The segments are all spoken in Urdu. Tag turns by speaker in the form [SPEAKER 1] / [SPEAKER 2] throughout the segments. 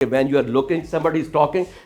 [SPEAKER 1] When you are looking, somebody is talking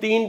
[SPEAKER 1] 3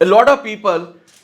[SPEAKER 1] A lot of people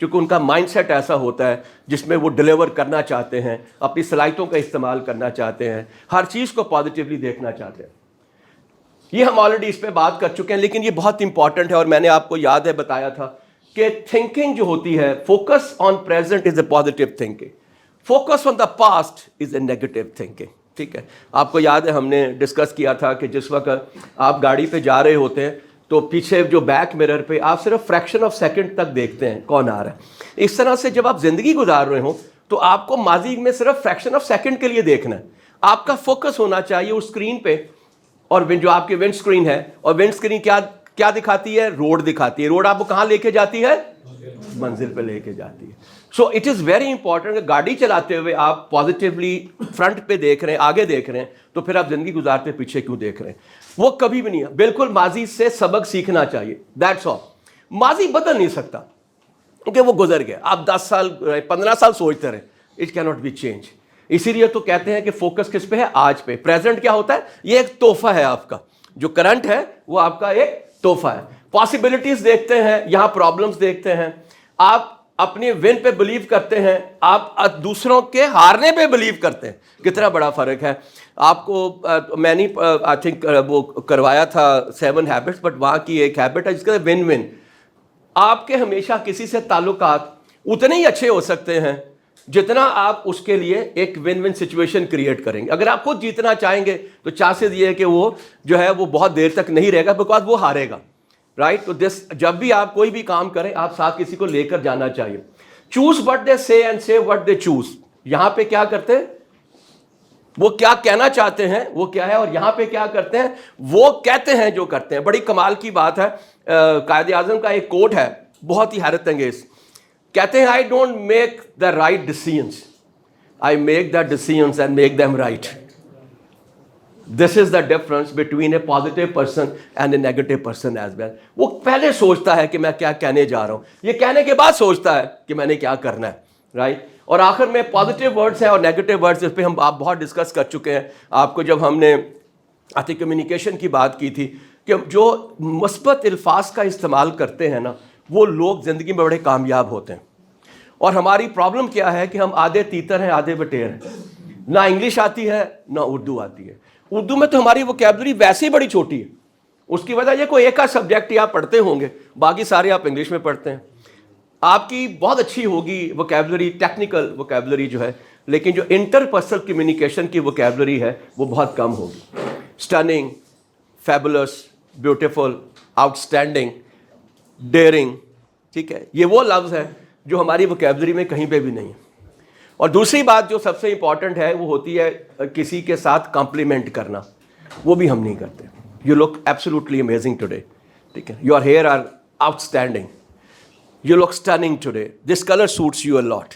[SPEAKER 1] چونکہ ان کا مائنڈ سیٹ ایسا ہوتا ہے جس میں وہ ڈلیور کرنا چاہتے ہیں, اپنی صلاحیتوں کا استعمال کرنا چاہتے ہیں, ہر چیز کو پازیٹیولی دیکھنا چاہتے ہیں. یہ ہم آلریڈی اس پہ بات کر چکے ہیں, لیکن یہ بہت امپورٹنٹ ہے, اور میں نے آپ کو یاد ہے بتایا تھا کہ تھنکنگ جو ہوتی ہے, focus on present is a positive thinking, focus on the past is a negative thinking. ٹھیک ہے, آپ کو یاد ہے ہم نے ڈسکس کیا تھا کہ جس وقت آپ گاڑی پہ جا رہے ہوتے ہیں تو پیچھے جو بیک مرر پہ آپ صرف فریکشن آف سیکنڈ تک دیکھتے ہیں کون آ رہا ہے. اس طرح سے جب آپ زندگی گزار رہے ہوں تو آپ کو ماضی میں صرف فریکشن آف سیکنڈ کے لیے دیکھنا ہے. آپ کا فوکس ہونا چاہیے اس اسکرین پہ, اور جو آپ کی ونڈ اسکرین ہے, اور ونڈ اسکرین کیا دکھاتی ہے؟ روڈ دکھاتی ہے. روڈ آپ کو کہاں لے کے جاتی ہے؟ منزل پہ لے کے جاتی ہے. So it is very important کہ گاڑی چلاتے ہوئے آپ پازیٹیولی فرنٹ پہ دیکھ رہے ہیں, آگے دیکھ رہے ہیں, تو پھر آپ زندگی گزارتے پیچھے کیوں دیکھ رہے ہیں؟ وہ کبھی بھی نہیں ہے. بالکل ماضی سے سبق سیکھنا چاہیے, دیٹس آل. ماضی بدل نہیں سکتا کیونکہ وہ گزر گیا. آپ 10 سال 15 سال سوچتے رہے, اٹ کی ناٹ بی چینج. اسی لیے تو کہتے ہیں کہ فوکس کس پہ ہے؟ آج پہ. پریزنٹ کیا ہوتا ہے؟ یہ ایک تحفہ ہے آپ کا. جو کرنٹ ہے وہ آپ کا ایک تحفہ ہے. پاسبلٹیز دیکھتے ہیں, یہاں پرابلمس دیکھتے ہیں. آپ اپنی ون پہ بلیو کرتے ہیں, آپ دوسروں کے ہارنے پہ بلیو کرتے ہیں. کتنا بڑا فرق ہے. آپ کو میں نے آئی تھنک وہ کروایا تھا 7 ہیبٹس, بٹ وہاں کی ایک ہیبٹ ہے جس کا ون ون. آپ کے ہمیشہ کسی سے تعلقات اتنے ہی اچھے ہو سکتے ہیں جتنا آپ اس کے لیے ایک ون ون سچویشن کریٹ کریں گے. اگر آپ خود جیتنا چاہیں گے تو چانسز یہ ہے کہ وہ جو ہے وہ بہت دیر تک نہیں رہے گا, بیکاز وہ ہارے گا. رائٹ. تو جب بھی آپ کوئی بھی کام کریں آپ ساتھ کسی کو لے کر جانا چاہیے. چوز وٹ دے سے اینڈ سے وٹ دے چوز. یہاں پہ کیا کرتے ہیں؟ وہ کیا کہنا چاہتے ہیں وہ کیا ہے, اور یہاں پہ کیا کرتے ہیں وہ کہتے ہیں جو کرتے ہیں. بڑی کمال کی بات ہے. قائد اعظم کا ایک کوٹ ہے بہت ہی حیرت انگیز. کہتے ہیں, I don't make the right decisions, I make the decisions and make them right. This is the difference between a positive person and a negative person as well. وہ پہلے سوچتا ہے کہ میں کیا کہنے جا رہا ہوں, یہ کہنے کے بعد سوچتا ہے کہ میں نے کیا کرنا ہے. رائٹ. اور آخر میں پازیٹیو ورڈز ہیں اور نیگیٹو ورڈز, اس پہ ہم آپ بہت ڈسکس کر چکے ہیں. آپ کو جب ہم نے آتی کمیونیکیشن کی بات کی تھی کہ جو مثبت الفاظ کا استعمال کرتے ہیں نا وہ لوگ زندگی میں بڑے کامیاب ہوتے ہیں. اور ہماری پرابلم کیا ہے کہ ہم آدھے تیتر ہیں آدھے بٹیر ہیں. نہ انگلش آتی ہے نہ اردو آتی ہے. اردو میں تو ہماری ووکیبلری ویسے ہی بڑی چھوٹی ہے. اس کی وجہ یہ کوئی ایک آدھ سبجیکٹ ہی آپ پڑھتے ہوں گے, باقی سارے آپ انگلش میں پڑھتے ہیں. آپ کی بہت اچھی ہوگی ووکیبلری, ٹیکنیکل ووکیبلری جو ہے, لیکن جو انٹر پرسنل کمیونیکیشن کی ووکیبلری ہے وہ بہت کم ہوگی. Stunning, fabulous, beautiful, outstanding, daring, ٹھیک ہے, یہ وہ لفظ ہے جو ہماری ووکیبلری میں کہیں پہ بھی نہیں ہے. اور دوسری بات جو سب سے امپورٹنٹ ہے وہ ہوتی ہے کسی کے ساتھ کمپلیمنٹ کرنا, وہ بھی ہم نہیں کرتے. You look absolutely amazing today, ٹھیک ہے, your hair are outstanding, you look stunning today, this colour suits you a lot.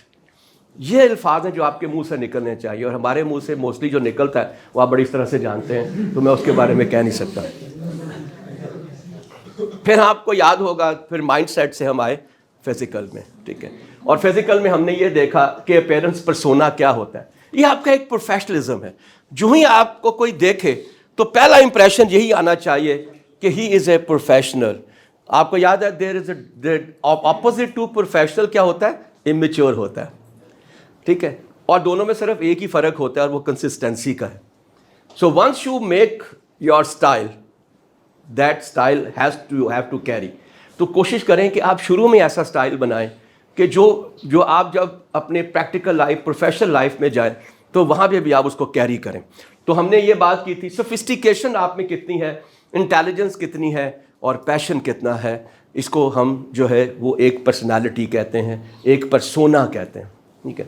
[SPEAKER 1] یہ الفاظ ہیں جو آپ کے منہ سے نکلنے چاہیے, اور ہمارے منہ سے موسٹلی جو نکلتا ہے وہ آپ بڑی اس طرح سے جانتے ہیں, تو میں اس کے بارے میں کہہ نہیں سکتا. پھر آپ کو یاد ہوگا پھر مائنڈ سیٹ سے ہم آئے فزیکل میں, ٹھیک ہے, اور فزیکل میں ہم نے یہ دیکھا کہ اپیرنس پرسونا کیا ہوتا ہے. یہ آپ کا ایک پروفیشنلزم ہے. جو ہی آپ کو کوئی دیکھے تو پہلا امپریشن یہی آنا چاہیے کہ ہی از اے پروفیشنل. آپ کو یاد ہے دیر is a opposite to professional کیا ہوتا ہے؟ امیچور ہوتا ہے, ٹھیک ہے, اور دونوں میں صرف ایک ہی فرق ہوتا ہے اور وہ کنسسٹنسی کا ہے. So once you make your style, that style have to carry. تو کوشش کریں کہ آپ شروع میں ایسا اسٹائل بنائیں کہ جو آپ جب اپنے پریکٹیکل لائف, پروفیشنل لائف میں جائیں تو وہاں پہ بھی آپ اس کو کیری کریں. تو ہم نے یہ بات کی تھی سوفسٹیکیشن آپ میں کتنی ہے, انٹیلیجنس کتنی ہے, اور پیشن کتنا ہے. اس کو ہم جو ہے وہ ایک پرسنالٹی کہتے ہیں, ایک پرسونا کہتے ہیں, ٹھیک ہے.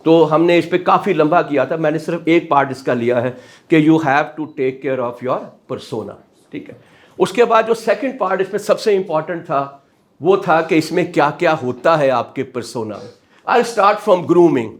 [SPEAKER 1] تو ہم نے اس پہ کافی لمبا کیا تھا, میں نے صرف ایک پارٹ اس کا لیا ہے کہ you have to take care of your persona, ٹھیک ہے. اس کے بعد جو سیکنڈ پارٹ اس میں سب سے امپورٹنٹ تھا وہ تھا کہ اس میں کیا کیا ہوتا ہے آپ کے persona. I start from grooming.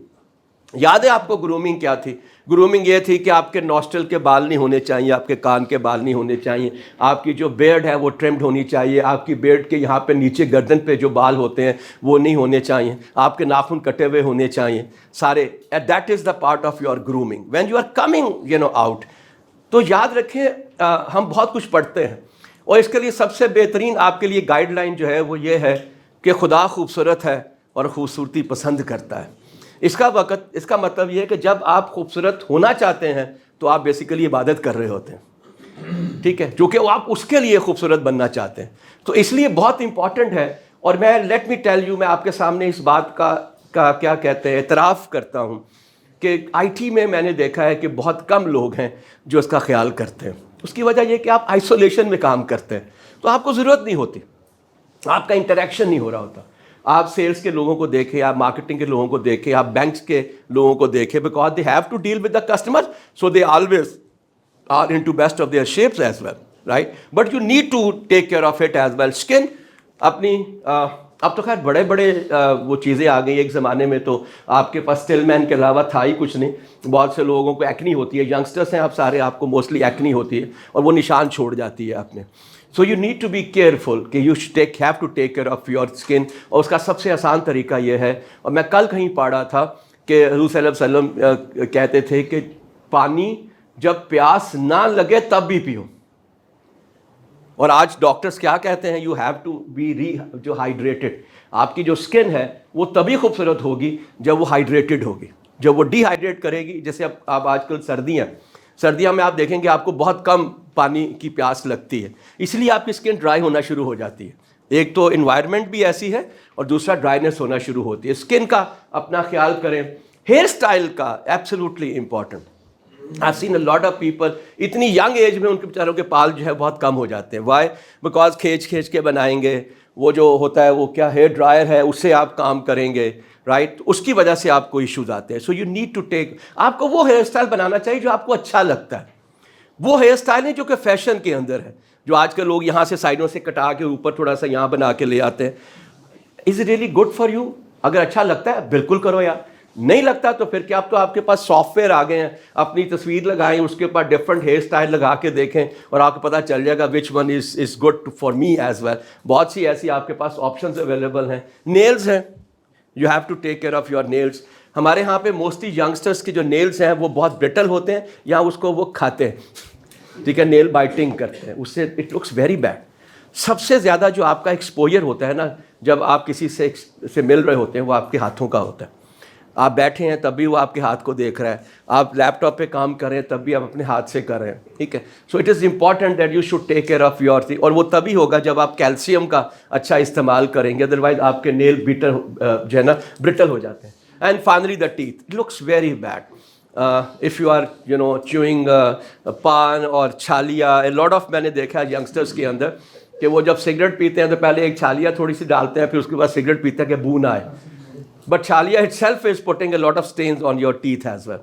[SPEAKER 1] یاد ہے آپ کو گرومنگ کیا تھی؟ گرومنگ یہ تھی کہ آپ کے نوسٹل کے بال نہیں ہونے چاہیے, آپ کے کان کے بال نہیں ہونے چاہیے, آپ کی جو بیئرڈ ہے وہ ٹرمڈ ہونی چاہیے, آپ کی بیئرڈ کے یہاں پہ نیچے گردن پہ جو بال ہوتے ہیں وہ نہیں ہونے چاہیے, آپ کے ناخن کٹے ہوئے ہونے چاہیے سارے. That is the part of your grooming when you are coming out. تو یاد رکھیں ہم بہت کچھ پڑھتے ہیں, اور اس کے لیے سب سے بہترین آپ کے لیے گائیڈ لائن جو ہے وہ یہ ہے کہ خدا خوبصورت ہے اور خوبصورتی پسند کرتا ہے. اس کا مطلب یہ ہے کہ جب آپ خوبصورت ہونا چاہتے ہیں تو آپ بیسیکلی عبادت کر رہے ہوتے ہیں, ٹھیک ہے, جو کہ وہ آپ اس کے لیے خوبصورت بننا چاہتے ہیں. تو اس لیے بہت امپورٹنٹ ہے. اور میں لیٹ می ٹیل یو, میں آپ کے سامنے اس بات کا کیا کہتے ہیں اعتراف کرتا ہوں کہ آئی ٹی میں نے دیکھا ہے کہ بہت کم لوگ ہیں جو اس کا خیال کرتے ہیں. اس کی وجہ یہ کہ آپ آئسولیشن میں کام کرتے ہیں, تو آپ کو ضرورت نہیں ہوتی, آپ کا انٹریکشن نہیں ہو رہا ہوتا. آپ سیلس کے لوگوں کو دیکھیں, آپ مارکیٹنگ کے لوگوں کو دیکھیں, آپ بینکس کے لوگوں کو دیکھیں, because they have to deal with the customer, so they always are in to best of their shapes as well, right. But you need to take care of it as well. Skin اپنی اب تو خیر بڑے وہ چیزیں آ گئی. ایک زمانے میں تو آپ کے پاس اسٹل مین کے علاوہ تھا ہی کچھ نہیں. بہت سے لوگوں کو ایکنی ہوتی ہے, ینگسٹرس ہیں آپ سارے, آپ کو موسٹلی ایکنی ہوتی ہے اور وہ نشان چھوڑ جاتی ہے آپ نے. So you need to be careful کہ you have to take care of your skin. اور اس کا سب سے آسان طریقہ یہ ہے, اور میں کل کہیں پڑھا تھا کہ حضور صلی اللہ علیہ وسلم کہتے تھے کہ پانی جب پیاس نہ لگے تب بھی پیو. اور آج ڈاکٹرز کیا کہتے ہیں, یو ہیو ٹو بی جو ہائیڈریٹڈ. آپ کی جو اسکن ہے وہ تبھی خوبصورت ہوگی جب وہ ہائیڈریٹڈ ہوگی. جب وہ ڈی ہائیڈریٹ کرے گی, جیسے اب آج کل سردیاں میں آپ دیکھیں گے آپ کو بہت کم پانی کی پیاس لگتی ہے, اس لیے آپ کی اسکن ڈرائی ہونا شروع ہو جاتی ہے. ایک تو انوائرمنٹ بھی ایسی ہے اور دوسرا ڈرائینس ہونا شروع ہوتی ہے. اسکن کا اپنا خیال کریں. ہیئر اسٹائل کا absolutely important. I've seen a lot of people اتنی ینگ ایج میں ان کے بیچاروں کے بال جو ہے بہت کم ہو جاتے ہیں. وائی؟ بیکاز کھینچ کے بنائیں گے, وہ جو ہوتا ہے وہ کیا ہیئر ڈرائر ہے اس سے آپ کام کریں گے, رائٹ. اس کی وجہ سے آپ کو ایشوز آتے ہیں. So you need to take, آپ کو وہ ہیئر اسٹائل بنانا چاہیے جو آپ کو اچھا لگتا ہے. وہ ہیئر اسٹائل ہے جو کہ فیشن کے اندر ہے, جو آج کل لوگ یہاں سے سائڈوں سے کٹا کے اوپر تھوڑا سا یہاں بنا کے لے آتے ہیں. Is it really good for you? اگر اچھا لگتا ہے بالکل کرو یار, نہیں لگتا تو پھر کیا, اب تو آپ کے پاس سافٹ ویئر آ گئے ہیں, اپنی تصویر لگائیں, اس کے اوپر ڈفرنٹ ہیئر اسٹائل لگا کے دیکھیں اور آپ کو پتہ چل جائے گا which one is good for me as well. بہت سی ایسی آپ کے پاس آپشنز اویلیبل ہیں. نیلز ہیں, you have to take care of your nails. ہمارے یہاں پہ موسٹلی ینگسٹرس کے جو نیلز ہیں وہ بہت برٹل ہوتے ہیں, یا اس کو وہ کھاتے ہیں, ٹھیک ہے, نیل بائٹنگ کرتے ہیں, اس سے اٹ لکس ویری بیڈ. سب سے زیادہ جو آپ کا ایکسپوجر ہوتا ہے نا, جب آپ کسی سے مل رہے ہوتے ہیں, وہ آپ کے ہاتھوں کا ہوتا ہے. آپ بیٹھے ہیں تب بھی وہ آپ کے ہاتھ کو دیکھ رہا ہے, آپ لیپ ٹاپ پہ کام کر رہے ہیں تب بھی آپ اپنے ہاتھ سے کر رہے ہیں, ٹھیک ہے. So it is important that you should take care of your thing. اور وہ تبھی ہوگا جب آپ کیلشیم کا اچھا استعمال کریں گے, ادروائز آپ کے نیل جو ہے نا برٹل ہو جاتے ہیں. And finally the teeth, it looks very bad. if you are chewing پان اور چھالیا, a lot of میں نے دیکھا ہے ینگسٹرس کے اندر کہ وہ جب سگریٹ پیتے ہیں تو پہلے ایک چھالیا تھوڑی سی ڈالتے ہیں, پھر اس کے بعد سگریٹ پیتے ہیں کہ بو نہ آئے. But Chalia itself is putting a lot of stains on your teeth as well.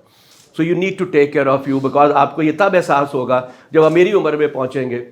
[SPEAKER 1] So you need to take care of you, because آپ کو یہ تب احساس ہوگا جب آپ میری عمر میں پہنچیں گے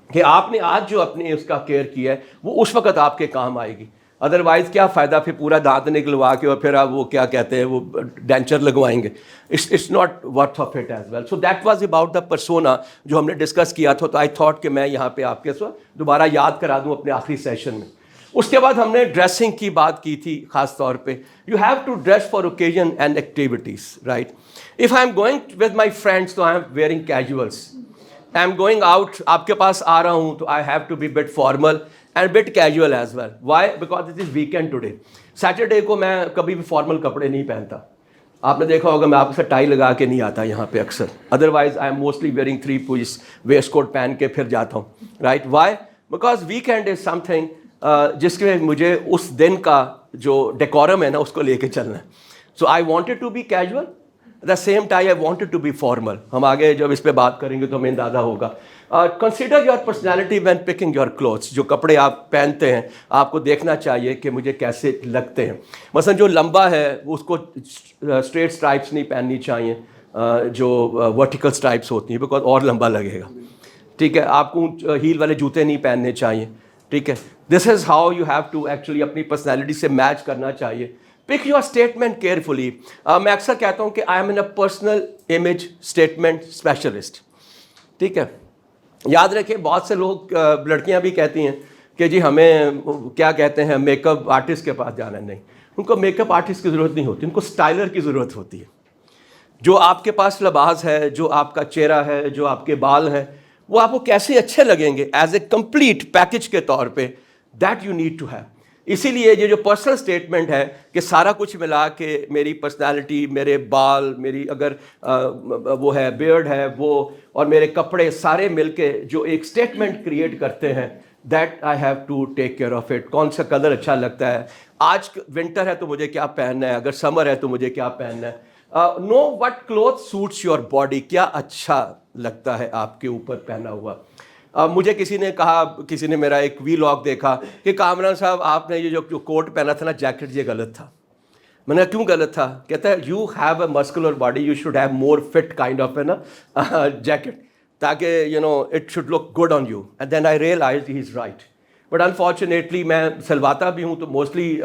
[SPEAKER 1] کہ آپ نے آج جو اپنے اس کا کیئر کیا ہے وہ اس وقت آپ کے کام آئے گی. ادروائز کیا فائدہ پھر پورا دانت نکلوا کے اور پھر آپ وہ کیا کہتے ہیں وہ ڈینچر لگوائیں گے. It's not worth of it as well. So that was about the persona جو ہم نے ڈسکس کیا تھا. تو I thought کہ میں یہاں پہ آپ کے ساتھ دوبارہ یاد کرا دوں اپنے آخری سیشن میں. اس کے بعد ہم نے ڈریسنگ کی بات کی تھی خاص طور پہ. You have to dress for occasion and activities, right. If I am going with my friends تو I am wearing casuals. I am going out, آپ کے پاس آ رہا ہوں تو I have to be bit formal and bit casual as well. Why? Because it is weekend today. Saturday کو میں کبھی بھی فارمل کپڑے نہیں پہنتا. آپ نے دیکھا ہوگا میں آپ سے ٹائی لگا کے نہیں آتا یہاں پہ اکثر. Otherwise I am mostly wearing 3 piece waistcoat پہن کے پھر جاتا ہوں, right. Why? Because weekend is something جس کے مجھے اس دن کا جو ڈیکورم ہے نا اس کو لے کے چلنا ہے. So I wanted to be casual, at the same time I wanted to be formal. ہم آگے جب اس پہ بات کریں گے تو ہمیں اندازہ ہوگا. Consider your personality when picking your clothes. جو کپڑے آپ پہنتے ہیں آپ کو دیکھنا چاہیے کہ مجھے کیسے لگتے ہیں. مثلا جو لمبا ہے اس کو اسٹریٹ اسٹرائپس نہیں پہننی چاہیے جو ورٹیکل اسٹرائپس ہوتی ہیں, بیکاز اور لمبا لگے گا, ٹھیک ہے. آپ کو ہیل والے جوتے نہیں پہننے چاہیے, ٹھیک ہے. This is how you have to actually اپنی پرسنالٹی سے میچ کرنا چاہیے. Pick your statement carefully. میں اکثر کہتا ہوں کہ I am an a personal image statement specialist, ٹھیک ہے. یاد رکھیں بہت سے لوگ, لڑکیاں بھی کہتی ہیں کہ جی ہمیں کیا کہتے ہیں میک اپ آرٹسٹ کے پاس جانا. نہیں, ان کو میک اپ آرٹسٹ کی ضرورت نہیں ہوتی, ان کو اسٹائلر کی ضرورت ہوتی ہے. جو آپ کے پاس لباس ہے, جو آپ کا چہرہ ہے, جو آپ کے بال ہیں, وہ آپ کو کیسے اچھے لگیں گے ایز اے کمپلیٹ پیکج کے طور پہ, that you need to have. اسی لیے یہ جو پرسنل اسٹیٹمنٹ ہے کہ سارا کچھ ملا کے میری پرسنالٹی، میرے بال، میری اگر وہ ہے بیئرڈ ہے وہ، اور میرے کپڑے سارے مل کے جو ایک اسٹیٹمنٹ کریٹ کرتے ہیں، that I have to take care of it. کون سا کلر اچھا لگتا ہے، آج ونٹر ہے تو مجھے کیا پہننا ہے، اگر سمر ہے تو مجھے کیا پہننا ہے. Know what cloth suits your body, کیا اچھا لگتا ہے آپ کے اوپر پہنا ہوا. مجھے کسی نے کہا، کسی نے میرا ایک وی لاگ دیکھا کہ کامران صاحب آپ نے یہ جو کوٹ پہنا تھا نا، جیکٹ، یہ غلط تھا. میں نے کہا کیوں غلط تھا؟ کہتا ہے you have a muscular body, you should have more fit kind of a نا جیکٹ، تاکہ you know it should look good on you. And then I realised he is right. But unfortunately میں سلواتا بھی ہوں تو موسٹلی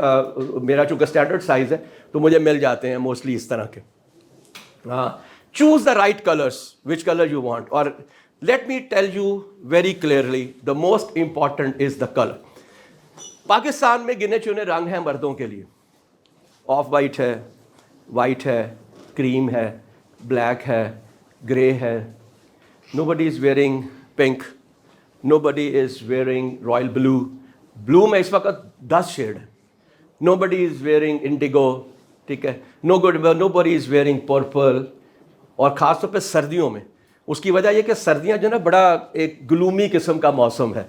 [SPEAKER 1] میرا چونکہ اسٹینڈرڈ سائز ہے تو مجھے مل جاتے ہیں موسٹلی اس طرح کے. ہاں، choose the right colours, which colour you want. اور let me tell you very clearly, the most important is the colour. Pakistan میں گنے چنے رنگ ہیں مردوں کے لیے. آف وائٹ ہے، کریم ہے، بلیک ہے، گرے ہے. نو بڈی از ویئرنگ پنک، نو بڈی از ویئرنگ رائل بلو. بلو میں اس وقت 10 شیڈ ہے. نو بڈی از ویئرنگ انڈیگو، ٹھیک ہے. نو بڈی از ویئرنگ پرپل. اور خاص طور پہ سردیوں میں، اس کی وجہ یہ کہ سردیاں جو ہے نا بڑا ایک گلومی قسم کا موسم ہے.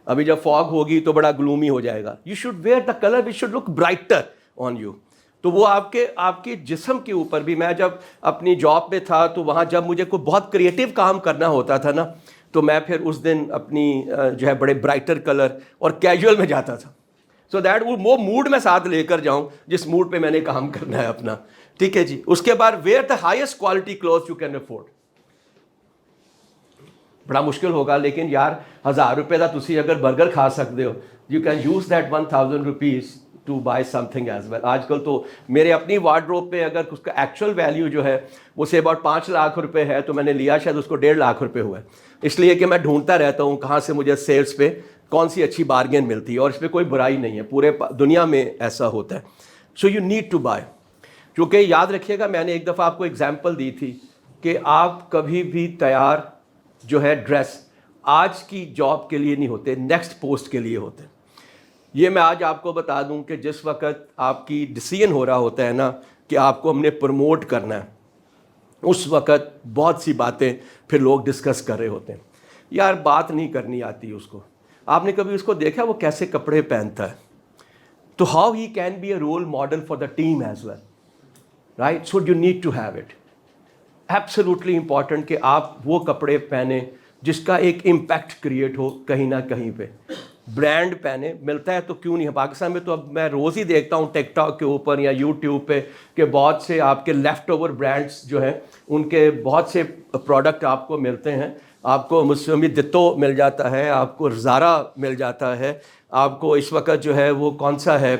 [SPEAKER 1] ابھی جب فاگ ہوگی تو بڑا گلومی ہو جائے گا. You should wear the colour which should look brighter on you. تو وہ آپ کے جسم کے اوپر بھی، میں جب اپنی جاب پہ تھا تو وہاں جب مجھے کوئی بہت کریٹیو کام کرنا ہوتا تھا نا، تو میں پھر اس دن اپنی جو ہے بڑے برائٹر کلر اور کیجول میں جاتا تھا. سو دیٹ وہ موڈ میں ساتھ لے کر جاؤں جس موڈ پہ میں نے کام کرنا ہے اپنا. ٹھیک ہے جی. اس کے بعد where the highest quality cloth you can afford. بڑا مشکل ہوگا لیکن یار 1000 روپے کا تسی اگر برگر کھا سکتے ہو، you can use that 1000 rupees to buy something as well. آج کل تو میرے اپنی وارڈروب پہ اگر اس کا ایکچوئل ویلیو جو ہے وہ سے اباؤٹ 5 لاکھ روپے ہے، تو میں نے لیا شاید اس کو 1.5 لاکھ روپے ہوا ہے. اس لیے کہ میں ڈھونڈتا رہتا ہوں کہاں سے مجھے سیلس پہ کون سی اچھی بارگین ملتی ہے، اور اس پہ کوئی برائی نہیں ہے، پورے دنیا میں ایسا ہوتا ہے. So you need to buy. کیونکہ یاد رکھیے گا، میں نے ایک دفعہ آپ کو ایگزامپل دی تھی کہ آپ کبھی بھی تیار جو ہے ڈریس آج کی جاب کے لیے نہیں ہوتے، نیکسٹ پوسٹ کے لیے ہوتے. یہ میں آج آپ کو بتا دوں کہ جس وقت آپ کی ڈیسیژن ہو رہا ہوتا ہے نا کہ آپ کو ہم نے پروموٹ کرنا ہے، اس وقت بہت سی باتیں پھر لوگ ڈسکس کر رہے ہوتے ہیں. یار بات نہیں کرنی آتی اس کو. آپ نے کبھی اس کو دیکھا وہ کیسے کپڑے پہنتا ہے؟ تو how he can be a role model for the team as well, right? So you need to have it. Absolutely important کہ آپ وہ کپڑے پہنیں جس کا ایک امپیکٹ کریٹ ہو کہیں نہ کہیں پہ. برانڈ پہنے ملتا ہے تو کیوں نہیں ہے. پاکستان میں تو اب میں روز ہی دیکھتا ہوں ٹک ٹاک کے اوپر یا یوٹیوب پہ کہ بہت سے آپ کے لیفٹ اوور برانڈس جو ہیں ان کے بہت سے پروڈکٹ آپ کو ملتے ہیں. آپ کو مسلمی دتو مل جاتا ہے، آپ کو زارا مل جاتا ہے، آپ کو اس وقت جو ہے وہ کون سا ہے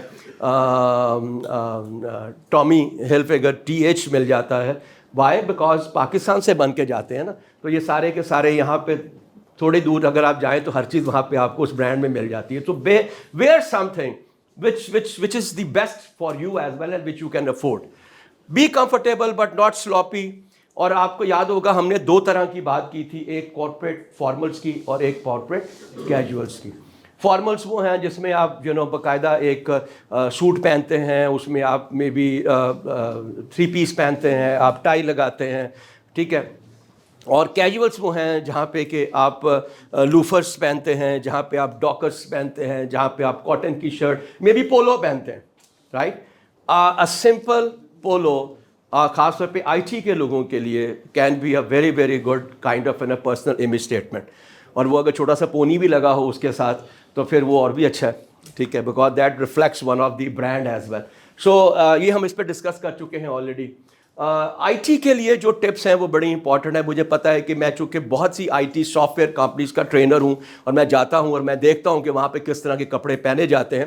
[SPEAKER 1] ٹامی ہلفگر TH مل جاتا ہے. وائی؟ بیکاز پاکستان سے بن کے جاتے ہیں نا. تو یہ سارے کے سارے یہاں پہ تھوڑی دور اگر آپ جائیں تو ہر چیز وہاں پہ آپ کو اس برانڈ میں مل جاتی ہے. تو where some thing which is the best for you as well and which you can afford. Be comfortable but not sloppy. اور آپ کو یاد ہوگا ہم نے 2 طرح کی بات کی تھی، ایک کارپوریٹ فارملس کی اور ایک کارپوریٹ کیجولس کی. فارملس وہ ہیں جس میں آپ باقاعدہ ایک سوٹ پہنتے ہیں، اس میں آپ میں بھی 3 پیس پہنتے ہیں، آپ ٹائی لگاتے ہیں، ٹھیک ہے. اور کیجولس وہ ہیں جہاں پہ کہ آپ لوفرس پہنتے ہیں، جہاں پہ آپ ڈاکرس پہنتے ہیں، جہاں پہ آپ کاٹن کی شرٹ میں بھی پولو پہنتے ہیں، رائٹ؟ سمپل پولو خاص طور پہ IT کے لوگوں کے لیے can be a very very good kind of an a personal image statement. اور وہ اگر چھوٹا سا پونی بھی لگا ہو اس کے ساتھ تو پھر وہ اور بھی اچھا ہے، ٹھیک ہے، because that reflects one of the brand as well. So یہ ہم اس پہ ڈسکس کر چکے ہیں آلریڈی. IT کے لیے جو ٹپس ہیں وہ بڑی امپورٹنٹ ہے. مجھے پتہ ہے کہ میں چونکہ بہت سی IT سافٹ ویئر کمپنیز کا ٹرینر ہوں اور میں جاتا ہوں اور میں دیکھتا ہوں کہ وہاں پہ کس طرح کے کپڑے پہنے جاتے ہیں.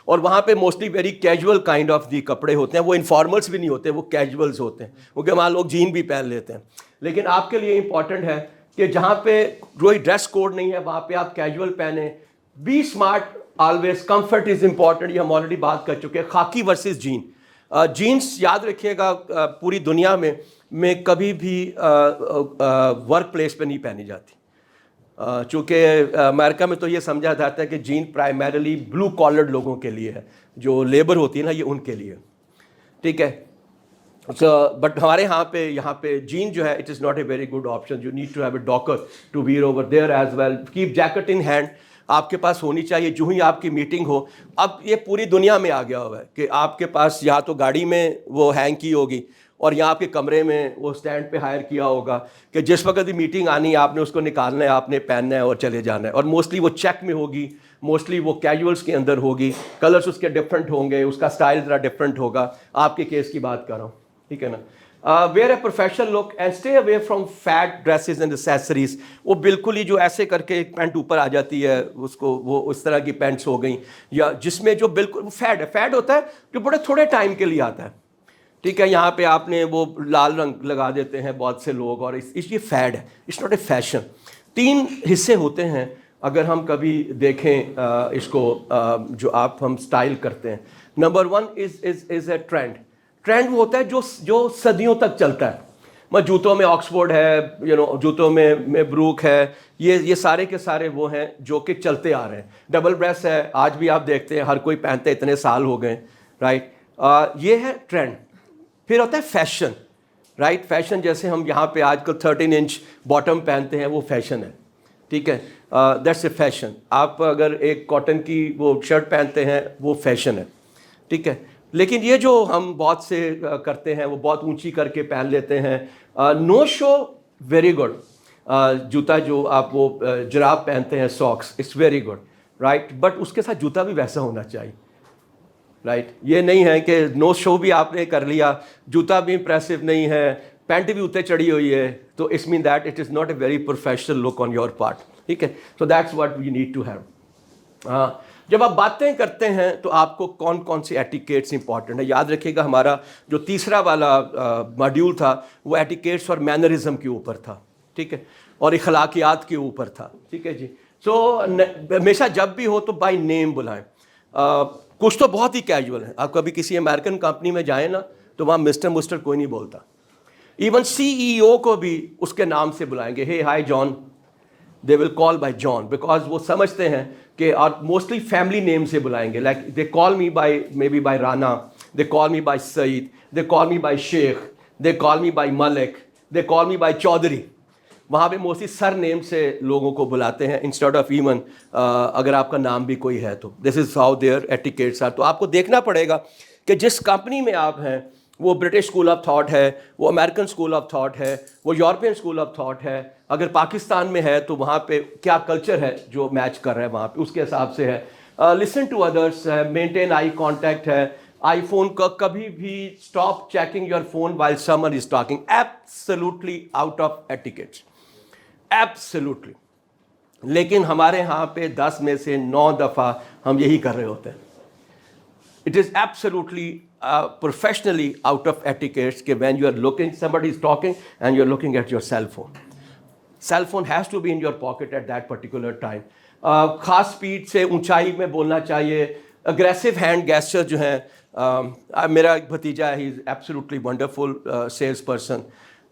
[SPEAKER 1] اور وہاں پہ mostly very casual kind of the کپڑے ہوتے ہیں. وہ انفارملس بھی نہیں ہوتے، وہ کیجولز ہوتے ہیں، کیونکہ وہاں لوگ جین بھی پہن لیتے ہیں. لیکن آپ کے لیے امپورٹنٹ ہے کہ جہاں پہ کوئی ڈریس کوڈ نہیں ہے وہاں پہ آپ کیجول پہنیں. Be smart always. Comfort is important, یہ ہم آلریڈی بات کر چکے ہیں. خاکی ورسز جین. جینس یاد رکھیے گا پوری دنیا میں کبھی بھی ورک پلیس پہ نہیں پہنی جاتی. چونکہ امریکہ میں تو یہ سمجھا جاتا ہے کہ جین پرائمریلی بلو کالرڈ لوگوں کے لیے ہے, جو لیبر ہوتی ہے نا یہ ان کے لیے, ٹھیک ہے. بٹ ہمارے یہاں پہ جین جو ہے it is not a very good option. You need to have a docker to wear over there as well. Keep jacket in hand, آپ کے پاس ہونی چاہیے جو ہی آپ کی میٹنگ ہو. اب یہ پوری دنیا میں آ گیا ہوا ہے کہ آپ کے پاس یا تو گاڑی میں وہ ہینگ کی ہوگی اور یہاں آپ کے کمرے میں وہ اسٹینڈ پہ ہائر کیا ہوگا کہ جس وقت بھی میٹنگ آنی ہے آپ نے اس کو نکالنا ہے, آپ نے پہننا ہے اور چلے جانا ہے. اور موسٹلی وہ چیک میں ہوگی, موسٹلی وہ کیجولس کے اندر ہوگی, کلرس اس کے ڈفرینٹ ہوں گے, اس کا اسٹائل ذرا ڈفرینٹ ہوگا. آپ کے کیس کی بات کر رہا ہوں, ٹھیک ہے نا. Wear a professional look and stay away from fad dresses and accessories. وہ بالکل ہی جو ایسے کر کے ایک پینٹ اوپر آ جاتی ہے, اس کو وہ اس طرح کی پینٹس ہو گئیں, یا جس میں جو بالکل فیڈ ہے, فیڈ ہوتا ہے جو بڑے تھوڑے ٹائم کے لیے آتا ہے, ٹھیک ہے. یہاں پہ آپ نے وہ لال رنگ لگا دیتے ہیں بہت سے لوگ, اور اس یہ فیڈ ہے, اٹس ناٹ اے فیشن. 3 حصے ہوتے ہیں اگر ہم کبھی دیکھیں اس کو جو ہم اسٹائل کرتے ہیں. نمبر 1 از اے ٹرینڈ. ٹرینڈ وہ ہوتا ہے جو صدیوں تک چلتا ہے. جوتوں میں آکسفورڈ ہے, جوتوں میں بروک ہے, یہ سارے کے سارے وہ ہیں جو کہ چلتے آ رہے ہیں. ڈبل بریس ہے, آج بھی آپ دیکھتے ہیں ہر کوئی پہنتے ہیں, اتنے سال ہو گئے, رائٹ. یہ ہے ٹرینڈ. پھر ہوتا ہے فیشن, رائٹ. فیشن جیسے ہم یہاں پہ آج کل 13 انچ باٹم پہنتے ہیں, وہ فیشن ہے, ٹھیک ہے. That's a fashion. آپ اگر ایک کاٹن کی وہ شرٹ پہنتے ہیں وہ فیشن ہے, ٹھیک ہے. لیکن یہ جو ہم بہت سے کرتے ہیں وہ بہت اونچی کر کے پہن لیتے ہیں. No shoe very good. جوتا جو آپ وہ جراب پہنتے ہیں, socks, it's very good, right. But اس کے ساتھ جوتا بھی ویسا ہونا چاہیے, رائٹ. یہ نہیں ہے کہ نو شو بھی آپ نے کر لیا, جوتا بھی امپریسو نہیں ہے, پینٹ بھی اتنے چڑھی ہوئی ہے, تو it's mean that it is not a very professional look on your part, ٹھیک ہے. So that's what we need to have. جب آپ باتیں کرتے ہیں تو آپ کو کون سی ایٹیکیٹس امپورٹنٹ ہے. یاد رکھیے گا ہمارا جو تیسرا والا ماڈیول تھا وہ ایٹیکیٹس اور مینرزم کے اوپر تھا, ٹھیک ہے, اور اخلاقیات کے اوپر تھا, ٹھیک ہے جی. سو ہمیشہ جب بھی ہو تو بائی نیم بلائیں. کچھ تو بہت ہی کیجول ہیں. آپ کبھی کسی امریکن کمپنی میں جائیں نا تو وہاں مسٹر کوئی نہیں بولتا. ایون CEO کو بھی اس کے نام سے بلائیں گے, ہے hi John, they will call bye John, because وہ سمجھتے ہیں کہ, اور موسٹلی فیملی نیم سے بلائیں گے. Like they call me by maybe by Rana, they call me by Saeed, they call me by Sheikh, they call me by Malik, they call me by Chaudhry. وہاں پہ موسٹلی سر نیم سے لوگوں کو بلاتے ہیں انسٹیڈ آف ایون اگر آپ کا نام بھی کوئی ہے تو. This is how their etiquettes are. تو آپ کو دیکھنا پڑے گا کہ جس کمپنی میں آپ ہیں وہ برٹش اسکول آف تھاٹ ہے, وہ امریکن اسکول آف تھاٹ ہے, وہ یورپین اسکول آف تھاٹ ہے. اگر پاکستان میں ہے تو وہاں پہ کیا کلچر ہے جو میچ کر رہا ہے وہاں پہ, اس کے حساب سے ہے. لسن ٹو ادرس ہے, مینٹین آئی کانٹیکٹ ہے. آئی فون کا کبھی بھی stop checking your phone while someone is talking. Absolutely out of etiquettes, absolutely. لیکن ہمارے ہاں پہ 10 میں سے 9 دفعہ ہم یہی کر رہے ہوتے ہیں. It is absolutely professionally out of etiquette کہ when you are looking, somebody is talking and you are looking at your cell phone. Cell phone has to be in your pocket at that particular time. خاص سپیڈ سے اونچائی میں بولنا چاہیے. اگریسو ہینڈ گیسچر جو ہیں, میرا ایک بھتیجا ہے, he is absolutely wonderful salesperson,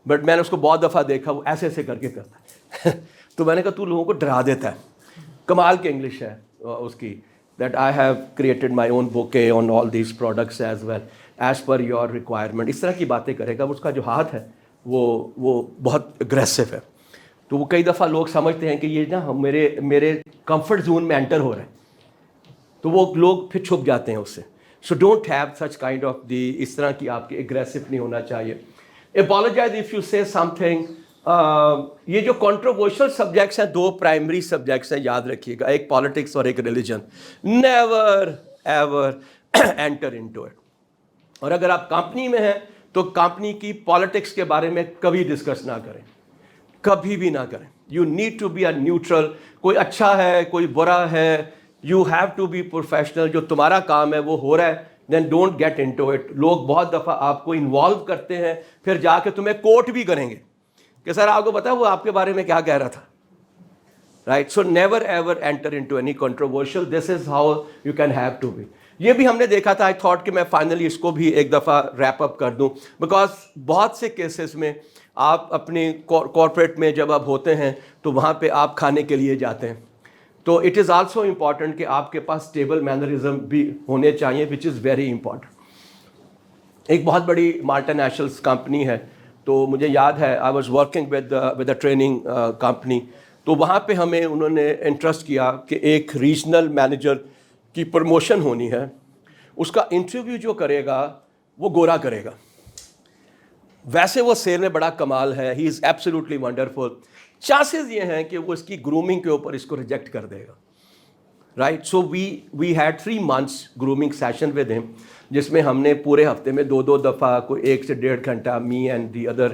[SPEAKER 1] but میں نے اس کو بہت دفعہ دیکھا وہ ایسے ایسے کر کے کرتا ہے. تو میں نے کہا تو لوگوں کو ڈرا دیتا ہے. کمال کی انگلش ہے اس کی, that I have created my own bouquet on all these products as well as per your requirement. اس طرح کی باتیں کرے گا. اس کا جو ہاتھ ہے وہ بہت اگریسو ہے. تو وہ کئی دفعہ لوگ سمجھتے ہیں کہ یہ نا میرے کمفرٹ زون میں انٹر ہو رہے ہیں, تو وہ لوگ پھر چھپ جاتے ہیں اس سے. So don't have such kind of the, اس طرح کی آپ کے اگریسو نہیں ہونا چاہیے. اپالوجائز اف یو سے سم تھنگ. یہ جو کنٹروورشل سبجیکٹس ہیں, 2 پرائمری سبجیکٹس ہیں, یاد رکھیے گا, ایک پالیٹکس اور ایک religion. Never ever enter into it. اور اگر آپ کمپنی میں ہیں تو کمپنی کی پالیٹکس کے بارے میں کبھی ڈسکس نہ کریں, کبھی بھی نہ کریں. You need to be a neutral. کوئی اچھا ہے, کوئی برا ہے, you have to be professional. جو تمہارا کام ہے وہ ہو رہا ہے, then don't get into it. لوگ بہت دفعہ آپ کو انوالو کرتے ہیں, پھر جا کے تمہیں کوٹ بھی کریں گے کہ سر آپ کو پتا وہ آپ کے بارے میں کیا کہہ رہا تھا, right. So never ever enter into any controversial. This is how you can have to be. یہ بھی ہم نے دیکھا تھا. آئی تھاٹ کہ میں فائنلی اس کو بھی ایک دفعہ ریپ اپ کر دوں, بیکاز بہت سے کیسز میں آپ اپنی کارپوریٹ میں جب آپ ہوتے ہیں تو وہاں پہ آپ کھانے کے لیے جاتے ہیں. تو اٹ از آلسو امپورٹنٹ کہ آپ کے پاس ٹیبل مینرزم بھی ہونے چاہیے, وچ از ویری امپورٹنٹ. ایک بہت بڑی مالٹی نیشنلس کمپنی ہے, تو مجھے یاد ہے I was working with a training company. تو وہاں پہ ہمیں انہوں نے انٹرسٹ کیا کہ ایک ریجنل مینیجر کی پروموشن ہونی ہے, اس کا انٹرویو جو کرے گا وہ گورا کرے گا. ویسے وہ سیل میں بڑا کمال ہے, he is absolutely wonderful. Chances یہ ہیں کہ وہ اس کی گرومنگ کے اوپر اس کو ریجیکٹ کر دے گا, right. So we had 3 months grooming session with ہم, جس میں ہم نے پورے ہفتے میں 2 دفعہ کوئی 1 سے 1.5 گھنٹہ می اینڈ دی ادر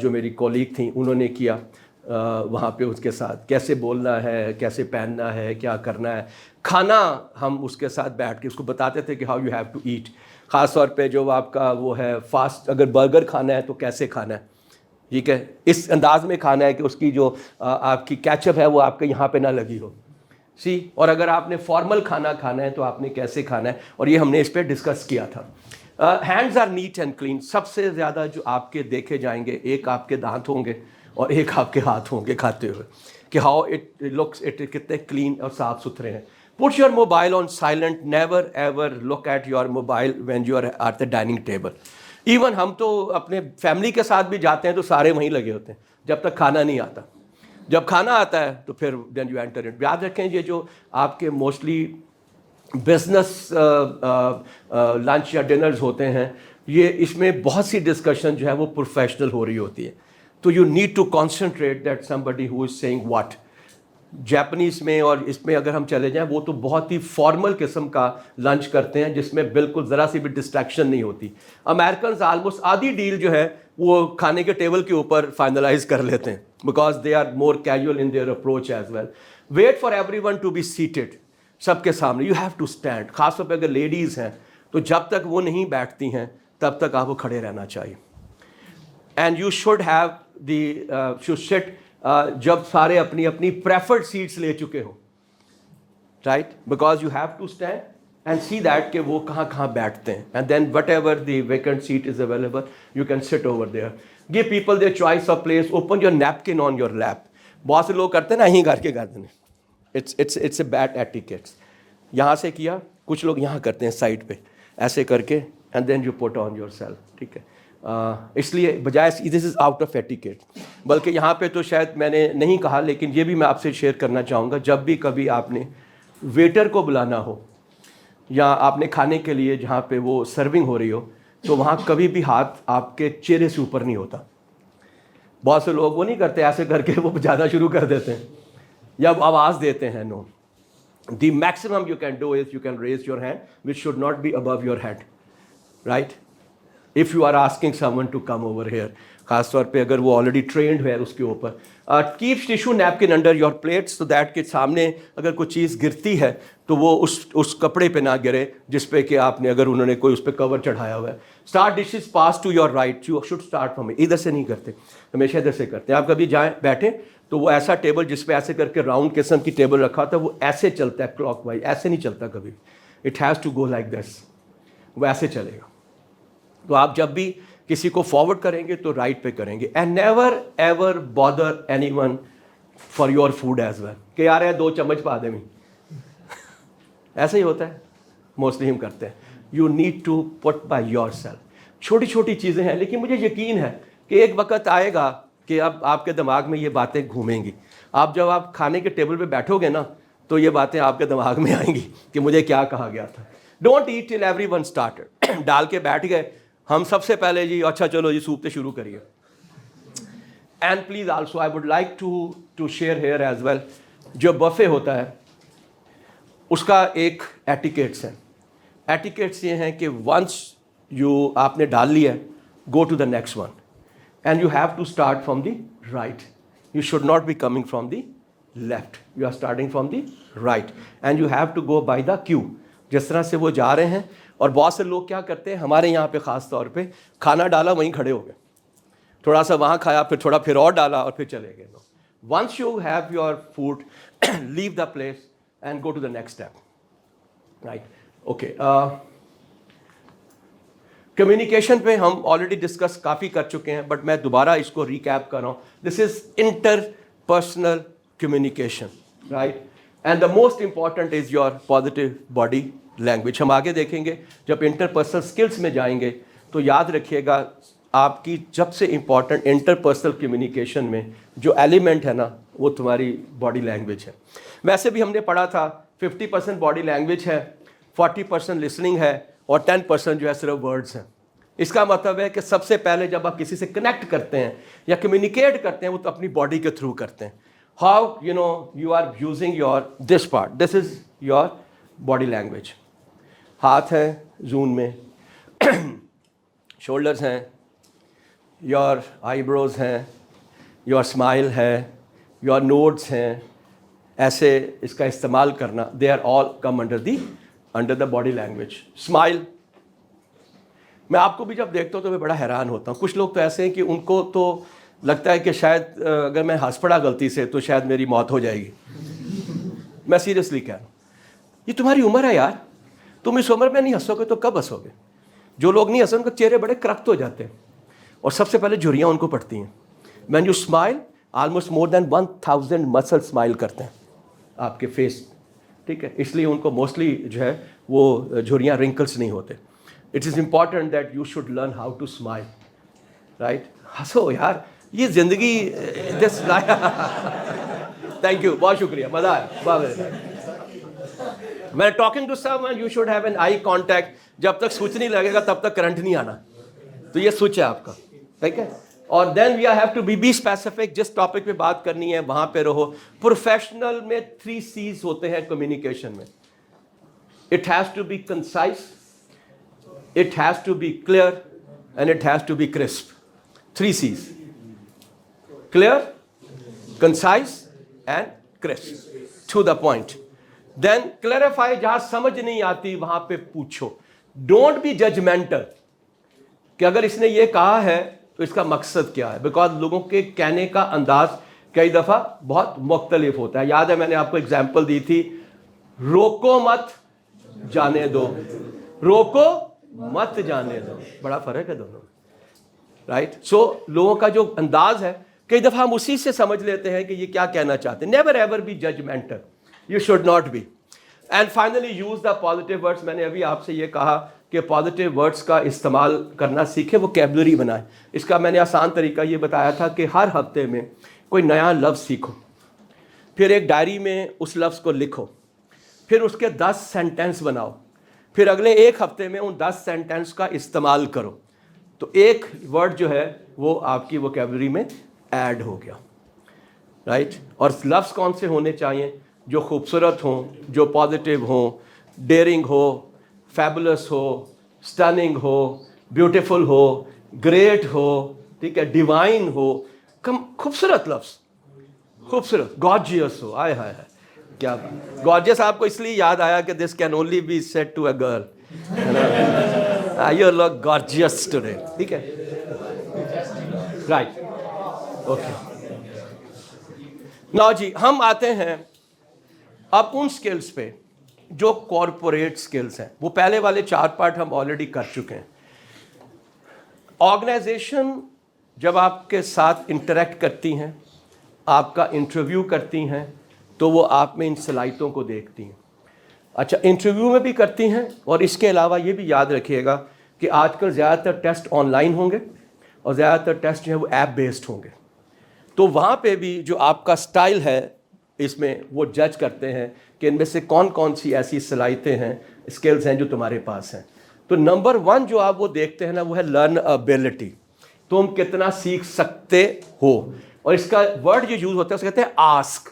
[SPEAKER 1] جو میری کولیگ تھیں انہوں نے کیا وہاں پہ اس کے ساتھ, کیسے بولنا ہے, کیسے پہننا ہے, کیا کرنا ہے. کھانا ہم اس کے ساتھ بیٹھ کے اس کو بتاتے تھے کہ how you have to eat. خاص طور پہ جو آپ کا وہ ہے فاسٹ, اگر برگر کھانا ہے تو کیسے کھانا ہے, ٹھیک ہے, اس انداز میں کھانا ہے کہ اس کی جو آپ کی کیچپ ہے وہ آپ کے یہاں پہ نہ لگی ہو. اور اگر آپ نے فارمل کھانا کھانا ہے تو آپ نے کیسے کھانا ہے, اور یہ ہم نے اس پہ ڈسکس کیا تھا. Hands are neat and clean. سب سے زیادہ جو آپ کے دیکھے جائیں گے, ایک آپ کے دانت ہوں گے اور ایک آپ کے ہاتھ ہوں گے کھاتے ہوئے, کہ ہاؤ اٹ لکس, اٹ کتنے کلین اور صاف ستھرے ہیں. Put your mobile on silent, never ever look at your mobile when you are at the dining table. Even ہم تو اپنے فیملی کے ساتھ بھی جاتے ہیں تو سارے وہیں لگے ہوتے ہیں جب تک کھانا نہیں آتا. جب کھانا آتا ہے تو پھر دین یو انٹر اٹ. یاد رکھیں یہ جو آپ کے موسٹلی بزنس لنچ یا ڈنرز ہوتے ہیں, یہ اس میں بہت سی ڈسکشن جو ہے وہ پروفیشنل ہو رہی ہوتی ہے. تو you need to concentrate that somebody who is saying what. Japanese میں اور اس میں اگر ہم چلے جائیں, وہ تو بہت ہی فارمل قسم کا لنچ کرتے ہیں جس میں بالکل ذرا سی بھی ڈسٹریکشن نہیں ہوتی. امیرکنز آلموسٹ آدھی ڈیل جو ہے وہ کھانے کے ٹیبل کے اوپر فائنلائز کر لیتے ہیں, because they are more casual in their approach as well. Wait for everyone to be seated, سب کے سامنے. You have to stand. خاص طور پہ اگر لیڈیز ہیں تو جب تک وہ نہیں بیٹھتی ہیں تب تک آپ کو کھڑے رہنا چاہیے. And you should have the should sit جب سارے اپنی اپنی پریفرڈ سیٹس لے چکے ہوں, right, because you have to stand and see that کہ وہ کہاں کہاں بیٹھتے ہیں. And then whatever the vacant seat is available you can sit over there. Give people their choice of place. Open your napkin on your lap. بہت سے لوگ کرتے ہیں نا یہیں کر کے کرتے ہیں, اٹس اے بیڈ ایٹیکیٹس. یہاں سے کیا, کچھ لوگ یہاں کرتے ہیں سائڈ پہ ایسے کر کے, and then you put on yourself, ٹھیک ہے. اس لیے بجائے this is out of etiquette. بلکہ یہاں پہ تو شاید میں نے نہیں کہا, لیکن یہ بھی میں آپ سے شیئر کرنا چاہوں گا, جب بھی کبھی آپ نے ویٹر کو بلانا ہو یا آپ نے کھانے کے لیے جہاں پہ وہ سرونگ ہو رہی ہو, تو وہاں کبھی بھی ہاتھ آپ کے چہرے سے اوپر نہیں ہوتا. بہت سے لوگ وہ نہیں کرتے, ایسے کر کے وہ بجانا شروع کر دیتے ہیں یا آواز دیتے ہیں. No, the maximum you can do is you can raise your hand which should not be above your head, right, if you are asking someone to come over here. خاص طور پہ اگر وہ آلریڈی ٹرینڈ ہے اس کے اوپر. Keep tissue napkin under your plate so that کہ سامنے اگر کوئی چیز گرتی ہے تو وہ اس کپڑے پہ نہ گرے جس پہ کہ آپ نے, اگر انہوں نے کوئی اس پہ کور چڑھایا ہوا ہے. Start dishes pass to your right. You should start from ادھر سے نہیں کرتے, ہمیشہ ادھر سے کرتے ہیں. آپ کبھی جائیں بیٹھیں تو وہ ایسا ٹیبل جس پہ ایسے کر کے راؤنڈ قسم کی ٹیبل رکھا ہوتا ہے, وہ ایسے چلتا ہے کلاک وائز, ایسے نہیں چلتا کبھی. It has to go like this, وہ ایسے چلے گا. تو آپ جب بھی کسی کو فارورڈ کریں گے تو رائٹ پہ کریں گے. And never ever bother anyone for your food as well, کہ یار 2 چمچ پا دیں. ایسا ہی ہوتا ہے موسٹلی ہم کرتے ہیں. You need to put by yourself. چھوٹی چھوٹی چیزیں ہیں, لیکن مجھے یقین ہے کہ ایک وقت آئے گا کہ اب آپ کے دماغ میں یہ باتیں گھومیں گی. آپ جب آپ کھانے کے ٹیبل پہ بیٹھو گے نا تو یہ باتیں آپ کے دماغ میں آئیں گی کہ مجھے کیا کہا گیا تھا. Don't eat till everyone started. ڈال کے بیٹھ گئے ہم سب سے پہلے, جی اچھا چلو جی سوپ سے شروع کریے. And please also I would like to share here as well. جو بفے ہوتا ہے اس کا ایک ایٹیکیٹس ہیں. ایٹیکیٹس یہ ہیں کہ ونس آپ نے ڈال لیا, go to the next one and you have to start from the right. You should not be coming from the left, you are starting from the right and you have to go by the queue. جس طرح سے وہ جا رہے ہیں. اور بہت سے لوگ کیا کرتے ہیں ہمارے یہاں پہ خاص طور پہ, کھانا ڈالا وہیں کھڑے ہو گئے, تھوڑا سا وہاں کھایا, پھر تھوڑا پھر اور ڈالا اور پھر چلے گئے. Once you have your food, leave the place and go to the next step, right. Okay, communication پہ ہم آلریڈی ڈسکس کافی کر چکے ہیں, بٹ میں دوبارہ اس کو ریکیپ کر رہا ہوں. This is interpersonal communication, right, and the most important is your positive body language. ہم آگے دیکھیں گے جب انٹر پرسنل اسکلس میں جائیں گے تو یاد رکھیے گا آپ کی سب سے امپورٹنٹ انٹر پرسنل کمیونیکیشن میں جو ایلیمنٹ ہے نا وہ تمہاری باڈی لینگویج ہے. ویسے بھی ہم نے پڑھا تھا 50% باڈی لینگویج ہے, 40% لسننگ ہے, اور 10% جو ہے صرف ورڈز ہیں. اس کا مطلب ہے کہ سب سے پہلے جب آپ کسی سے کنیکٹ کرتے ہیں یا کمیونیکیٹ کرتے ہیں وہ تو اپنی باڈی کے تھرو کرتے ہیں. How you are using your this part, this is your body language. ہاتھ ہیں زون میں, شولڈرز ہیں, یور آئی بروز ہیں, یور اسمائل ہے, یور نوڈس ہیں, ایسے اس کا استعمال کرنا, they are all come under the body language. Smile, میں آپ کو بھی جب دیکھتا ہوں تو میں بڑا حیران ہوتا ہوں. کچھ لوگ تو ایسے ہیں کہ ان کو تو لگتا ہے کہ شاید اگر میں ہنس پڑا غلطی سے تو شاید میری موت ہو جائے گی. میں سیریسلی کہہ رہا ہوں, یہ تمہاری عمر ہے یار, تم اس عمر میں نہیں ہنسو گے تو کب ہنسو گے؟ جو لوگ نہیں ہنسو ان کے چہرے بڑے کرخت ہو جاتے ہیں, اور سب سے پہلے جھریاں ان کو پڑتی ہیں. وین یو اسمائل آلموسٹ مور دین 1000 مسل اسمائل کرتے ہیں آپ کے فیس, ٹھیک ہے, اس لیے ان کو موسٹلی جو ہے وہ جھریاں رنکلس نہیں ہوتے. It is important that you should learn how to smile, right. ہنسو یار, یہ زندگی دس. تھینک یو, بہت شکریہ, مزہ آیا. میں talking to some one you should have an eye contact. جب تک سوئچ نہیں لگے گا تب تک کرنٹ نہیں آنا, تو یہ سوئچ ہے آپ کا, ٹھیک ہے. اور then we have to be specific, جس ٹاپک پہ بات کرنی ہے وہاں پہ رہو. پروفیشنل میں 3 C's ہوتے ہیں کمیونیکیشن میں. It has to be concise, it has to be clear, and it has to be crisp. 3 C's: clear, concise and crisp, to the point. Then clarify, جہاں سمجھ نہیں آتی وہاں پہ پوچھو. ڈونٹ بی ججمنٹل کہ اگر اس نے یہ کہا ہے تو اس کا مقصد کیا ہے, بیکاز لوگوں کے کہنے کا انداز کئی دفعہ بہت مختلف ہوتا ہے. یاد ہے میں نے آپ کو اگزامپل دی تھی, روکو مت جانے دو, روکو مت جانے دو, بڑا فرق ہے دونوں, رائٹ. سو لوگوں کا جو انداز ہے کئی دفعہ ہم اسی سے سمجھ لیتے ہیں کہ یہ کیا کہنا چاہتے ہیں. Never ever be judgmental, you should not be. And finally use the positive words. میں نے ابھی آپ سے یہ کہا کہ پازیٹیو ورڈس کا استعمال کرنا سیکھیں, وہ ووکیبلری بنائیں. اس کا میں نے آسان طریقہ یہ بتایا تھا کہ ہر ہفتے میں کوئی نیا لفظ سیکھو, پھر ایک ڈائری میں اس لفظ کو لکھو, پھر اس کے 10 سینٹینس بناؤ, پھر اگلے ایک ہفتے میں ان 10 سینٹینس کا استعمال کرو. تو ایک ورڈ جو ہے وہ آپ کی ووکیبلری میں ایڈ ہو گیا, رائٹ. اور لفظ کون سے ہونے چاہیے؟ جو خوبصورت ہوں, جو پازیٹیو ہوں, ڈیئرنگ ہو, فیبولس ہو, سٹننگ ہو, بیوٹیفل ہو, گریٹ ہو, ٹھیک ہے, ڈیوائن ہو. خوبصورت لفظ, خوبصورت, گارجیس ہو. آئے ہائے ہائے, کیا بات. گارجیس آپ کو اس لیے یاد آیا کہ this can only be said to a girl. You look gorgeous today, ٹھیک ہے, رائٹ, اوکے. ناؤ جی, ہم آتے ہیں اب ان سکلز پہ جو کارپوریٹ سکلز ہیں. وہ پہلے والے 4 پارٹ ہم آلریڈی کر چکے ہیں. آرگنائزیشن جب آپ کے ساتھ انٹریکٹ کرتی ہیں, آپ کا انٹرویو کرتی ہیں, تو وہ آپ میں ان صلاحیتوں کو دیکھتی ہیں. اچھا, انٹرویو میں بھی کرتی ہیں, اور اس کے علاوہ یہ بھی یاد رکھیے گا کہ آج کل زیادہ تر ٹیسٹ آن لائن ہوں گے, اور زیادہ تر ٹیسٹ جو ہے وہ ایپ بیسڈ ہوں گے. تو وہاں پہ بھی جو آپ کا سٹائل ہے اس میں وہ جج کرتے ہیں کہ ان میں سے کون کون سی ایسی صلاحیتیں ہیں, اسکلز ہیں جو تمہارے پاس ہیں. تو نمبر 1 جو آپ وہ دیکھتے ہیں نا وہ ہے لرن ابیلٹی. تم کتنا سیکھ سکتے ہو, اور اس کا ورڈ جو یوز ہوتا ہے اسے کہتے ہیں ask.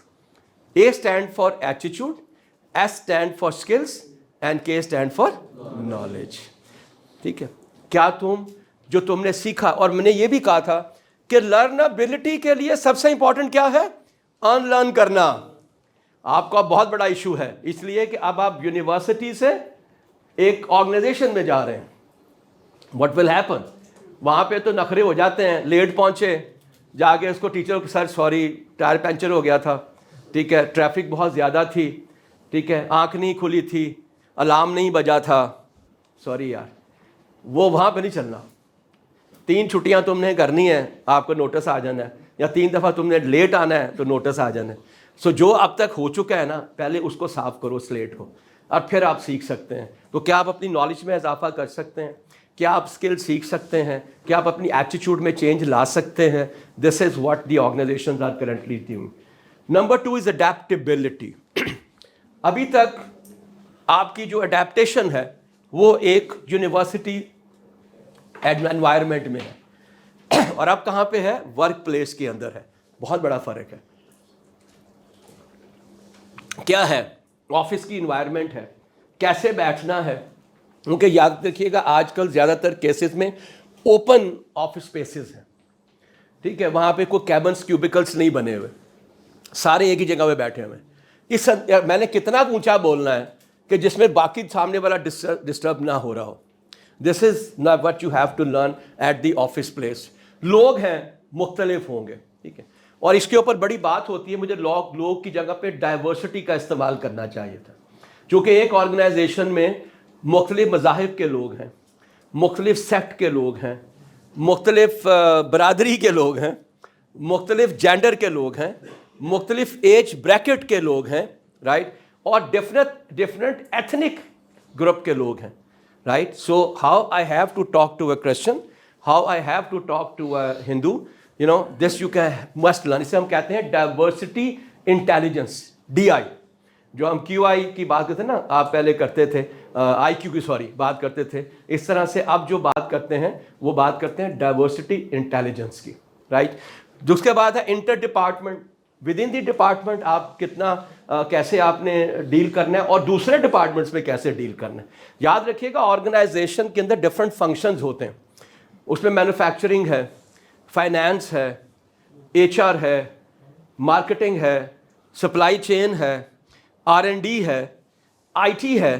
[SPEAKER 1] A stand for attitude, S stand for skills, and کے اسٹینڈ فار نالج. ٹھیک ہے, کیا جو تم نے سیکھا. اور میں نے یہ بھی کہا تھا کہ لرنابلٹی کے لیے سب سے امپورٹنٹ کیا ہے؟ ان لرن کرنا. آپ کا بہت بڑا ایشو ہے, اس لیے کہ اب آپ یونیورسٹی سے ایک آرگنائزیشن میں جا رہے ہیں. What will happen? وہاں پہ تو نخرے ہو جاتے ہیں, لیٹ پہنچے, جا کے اس کو ٹیچر کو سر سوری ٹائر پنچر ہو گیا تھا, ٹھیک ہے, ٹریفک بہت زیادہ تھی, ٹھیک ہے, آنکھ نہیں کھلی تھی, الارم نہیں بجا تھا, سوری یار. وہ وہاں پہ نہیں چلنا. 3 چھٹیاں تم نے کرنی ہیں, آپ کو نوٹس آ جانا ہے, یا 3 دفعہ تم نے لیٹ آنا ہے تو نوٹس آ جانا ہے. سو جو اب تک ہو چکا ہے نا, پہلے اس کو صاف کرو سلیٹ کو, اور پھر آپ سیکھ سکتے ہیں. تو کیا آپ اپنی نالج میں اضافہ کر سکتے ہیں؟ کیا آپ اسکل سیکھ سکتے ہیں؟ کیا آپ اپنی ایٹیٹیوڈ میں چینج لا سکتے ہیں؟ This is what the organisations are currently doing. Number 2 is adaptability. ابھی تک آپ کی جو اڈیپٹیشن ہے وہ ایک یونیورسٹی انوائرمنٹ میں ہے, اور اب کہاں پہ ہے؟ ورک پلیس کے اندر ہے. بہت بڑا فرق ہے. کیا ہے؟ آفس کی انوائرمنٹ ہے, کیسے بیٹھنا ہے. کیونکہ یاد رکھیے گا آج کل زیادہ تر کیسز میں اوپن آفس اسپیسز ہیں, ٹھیک ہے, وہاں پہ کوئی کیبنس کیوبیکلس نہیں بنے ہوئے, سارے ایک ہی جگہ پہ بیٹھے ہوئے. اس میں نے کتنا اونچا بولنا ہے کہ جس میں باقی سامنے والا ڈسٹرب نہ ہو رہا ہو. This is not what you have to learn at the office place. لوگ ہیں مختلف ہوں گے, ٹھیک ہے, اور اس کے اوپر بڑی بات ہوتی ہے, مجھے لوگ کی جگہ پہ ڈائیورسٹی کا استعمال کرنا چاہیے تھا. چونکہ ایک آرگنائزیشن میں مختلف مذاہب کے لوگ ہیں, مختلف سیکٹ کے لوگ ہیں, مختلف برادری کے لوگ ہیں, مختلف جینڈر کے لوگ ہیں, مختلف ایج بریکٹ کے لوگ ہیں, رائٹ, اور ڈفرنٹ ایتھنک گروپ کے لوگ ہیں, right. So how I have to talk to a Christian, how I have to talk to a Hindu, you know, this you can must learn. اسے ہم کہتے ہیں ڈائیورسٹی انٹیلیجنس, ڈی آئی. جو ہم کیو آئی کی بات کرتے ہیں نا, آپ پہلے کرتے تھے آئی کیو کی بات کرتے تھے, اس طرح سے اب جو بات کرتے ہیں وہ بات کرتے ہیں ڈائیورسٹی انٹیلیجنس کی, رائٹ. جس کے بعد ہے inter department. With in the department آپ کتنا کیسے آپ نے ڈیل کرنا ہے, اور دوسرے ڈپارٹمنٹس میں کیسے ڈیل کرنا ہے. یاد رکھیے گا آرگنائزیشن کے اندر ڈفرینٹ فنکشنز ہوتے ہیں. اس میں مینوفیکچرنگ ہے, فائنانس ہے, ایچ آر ہے, مارکیٹنگ ہے, سپلائی چین ہے, R&D ہے, IT ہے.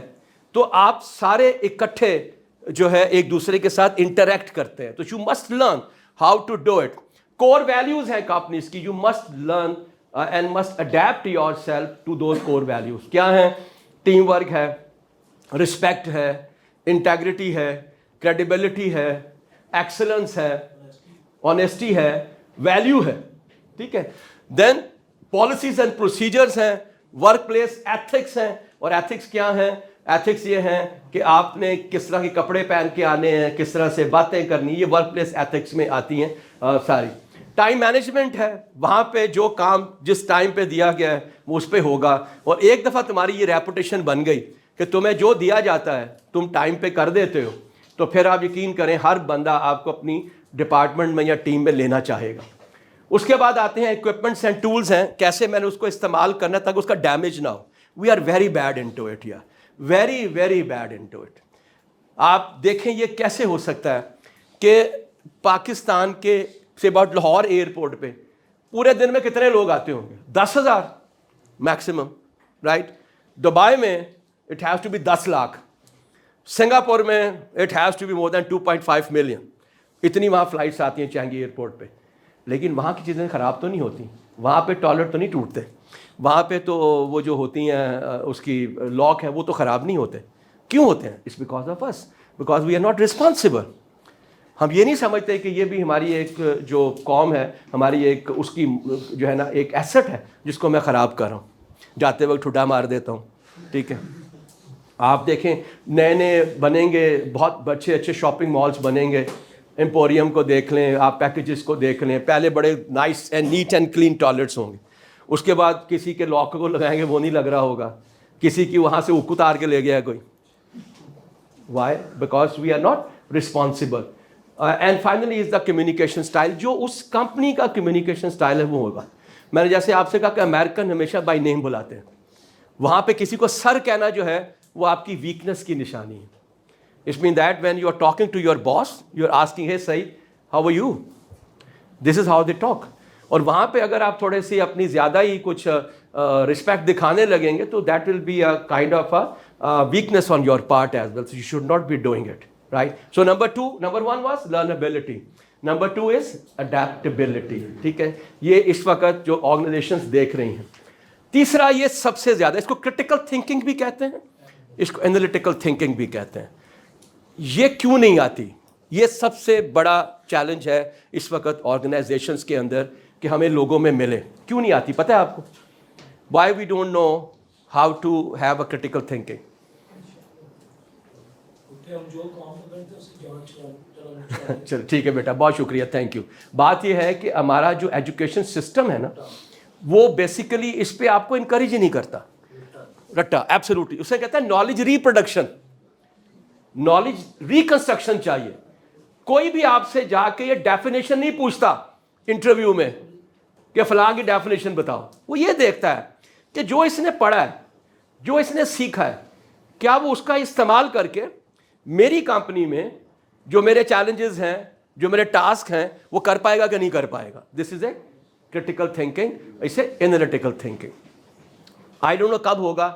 [SPEAKER 1] تو آپ سارے اکٹھے جو ہے ایک دوسرے کے ساتھ انٹریکٹ کرتے ہیں. تو you must learn how to do it. Core values ہیں کمپنیز کی, you must learn and must adapt yourself to those core values. کیا ہیں؟ ٹیم ورک ہے, رسپیکٹ ہے, انٹیگریٹی ہے, کریڈیبلٹی ہے, ایکسلنس ہے, آنیسٹی ہے, ویلیو ہے, ٹھیک ہے. دین پالیسیز اینڈ پروسیجرز ہیں, ورک پلیس ایتھکس ہیں. اور ایتھکس کیا ہیں؟ ایتھکس یہ ہیں کہ آپ نے کس طرح کے کپڑے پہن کے آنے ہیں, کس طرح سے باتیں کرنی, یہ ورک پلیس ایتھکس میں آتی ہیں ساری. ٹائم مینجمنٹ ہے, وہاں پہ جو کام جس ٹائم پہ دیا گیا ہے وہ اس پہ ہوگا. اور ایک دفعہ تمہاری یہ ریپوٹیشن بن گئی کہ تمہیں جو دیا جاتا ہے تم ٹائم پہ کر دیتے ہو, تو پھر آپ یقین کریں ہر بندہ آپ کو اپنی ڈپارٹمنٹ میں یا ٹیم میں لینا چاہے گا. اس کے بعد آتے ہیں اکوپمنٹس اینڈ ٹولز ہیں, کیسے میں نے اس کو استعمال کرنا تاکہ اس کا ڈیمیج نہ ہو. We are very bad into it, یا very very bad into it. آپ دیکھیں یہ کیسے ہو سکتا ہے کہ پاکستان کے سے بعد لاہور ایئرپورٹ پہ پورے دن میں کتنے لوگ آتے ہوں گے؟ 10,000 میکسیمم, رائٹ. دبئی میں it has to be 10 lakh, Singapore میں it has to be more than 2.5 million. اتنی وہاں فلائٹس آتی ہیں چانگی ایئرپورٹ پہ. لیکن وہاں کی چیزیں خراب تو نہیں ہوتی, وہاں پہ ٹوائلٹ تو نہیں ٹوٹتے, وہاں پہ تو وہ جو ہوتی ہیں اس کی لاک ہے وہ تو خراب نہیں ہوتے. کیوں ہوتے ہیں؟ اٹس بیکاز آف اس, because we are not responsible. ہم یہ نہیں سمجھتے کہ یہ بھی ہماری ایک جو قوم ہے, ہماری ایک اس کی جو ہے نا ایک ایسٹ ہے جس کو میں خراب کر رہا ہوں, جاتے وقت ٹھڈا مار دیتا ہوں, ٹھیک ہے. آپ دیکھیں نئے نئے بنیں گے, بہت اچھے اچھے شاپنگ مالس بنیں گے, ایمپوریم کو دیکھ لیں, آپ پیکیجز کو دیکھ لیں, پہلے بڑے nice and neat and clean toilets ہوں گے, اس کے بعد کسی کے لاک کو لگائیں گے وہ نہیں لگ رہا ہوگا, کسی کی وہاں سے اک اتار کے لے گیا کوئی. Why? Because we are not responsible. And finally is the communication style. جو اس کمپنی کا کمیونیکیشن اسٹائل ہے وہ ہوگا. میں نے جیسے آپ سے کہا کہ امریکن ہمیشہ بائی نیم بلاتے ہیں, وہاں پہ کسی کو سر کہنا جو ہے وہ آپ کی ویکنس کی نشانی ہے. It means that when you are talking to your boss, you are asking, hey Saeed, how are you? This is how they talk. اور وہاں پہ اگر آپ تھوڑے سی اپنی زیادہ ہی کچھ رسپیکٹ دکھانے لگیں گے تو that will be a kind of a weakness on your part as well. So you should not be doing it, right? So number one was learnability. Number 2 is adaptability. ٹھیک ہے, یہ اس وقت جو آرگنائزیشنز دیکھ رہی ہیں. تیسرا یہ سب سے زیادہ, اس کو کرٹیکل تھنکنگ بھی کہتے ہیں, اس کو انالیٹیکل تھنکنگ بھی کہتے ہیں. یہ کیوں نہیں آتی؟ یہ سب سے بڑا چیلنج ہے اس وقت آرگنائزیشنس کے اندر کہ ہمیں لوگوں میں ملے. کیوں نہیں آتی پتہ ہے آپ کو؟ Why we don't know how to have a critical thinking. چلو ٹھیک ہے بیٹا, بہت شکریہ, تھینک یو. بات یہ ہے کہ ہمارا جو ایجوکیشن سسٹم ہے نا, وہ بیسیکلی اس پہ آپ کو انکریج ہی نہیں کرتا. رٹا, ایبسولوٹلی. اسے کہتا ہے نالج ریپروڈکشن, نالج ریکنسٹرکشن چاہیے. کوئی بھی آپ سے جا کے یہ ڈیفینیشن نہیں پوچھتا انٹرویو میں کہ فلاں کی ڈیفینیشن بتاؤ. وہ یہ دیکھتا ہے کہ جو اس نے پڑھا ہے, جو اس نے سیکھا ہے, کیا وہ اس کا استعمال کر کے میری کمپنی میں جو میرے چیلنجز ہیں, جو میرے ٹاسک ہیں, وہ کر پائے گا کہ نہیں کر پائے گا. This is a critical thinking, اسے analytical thinking. I don't know کب ہوگا.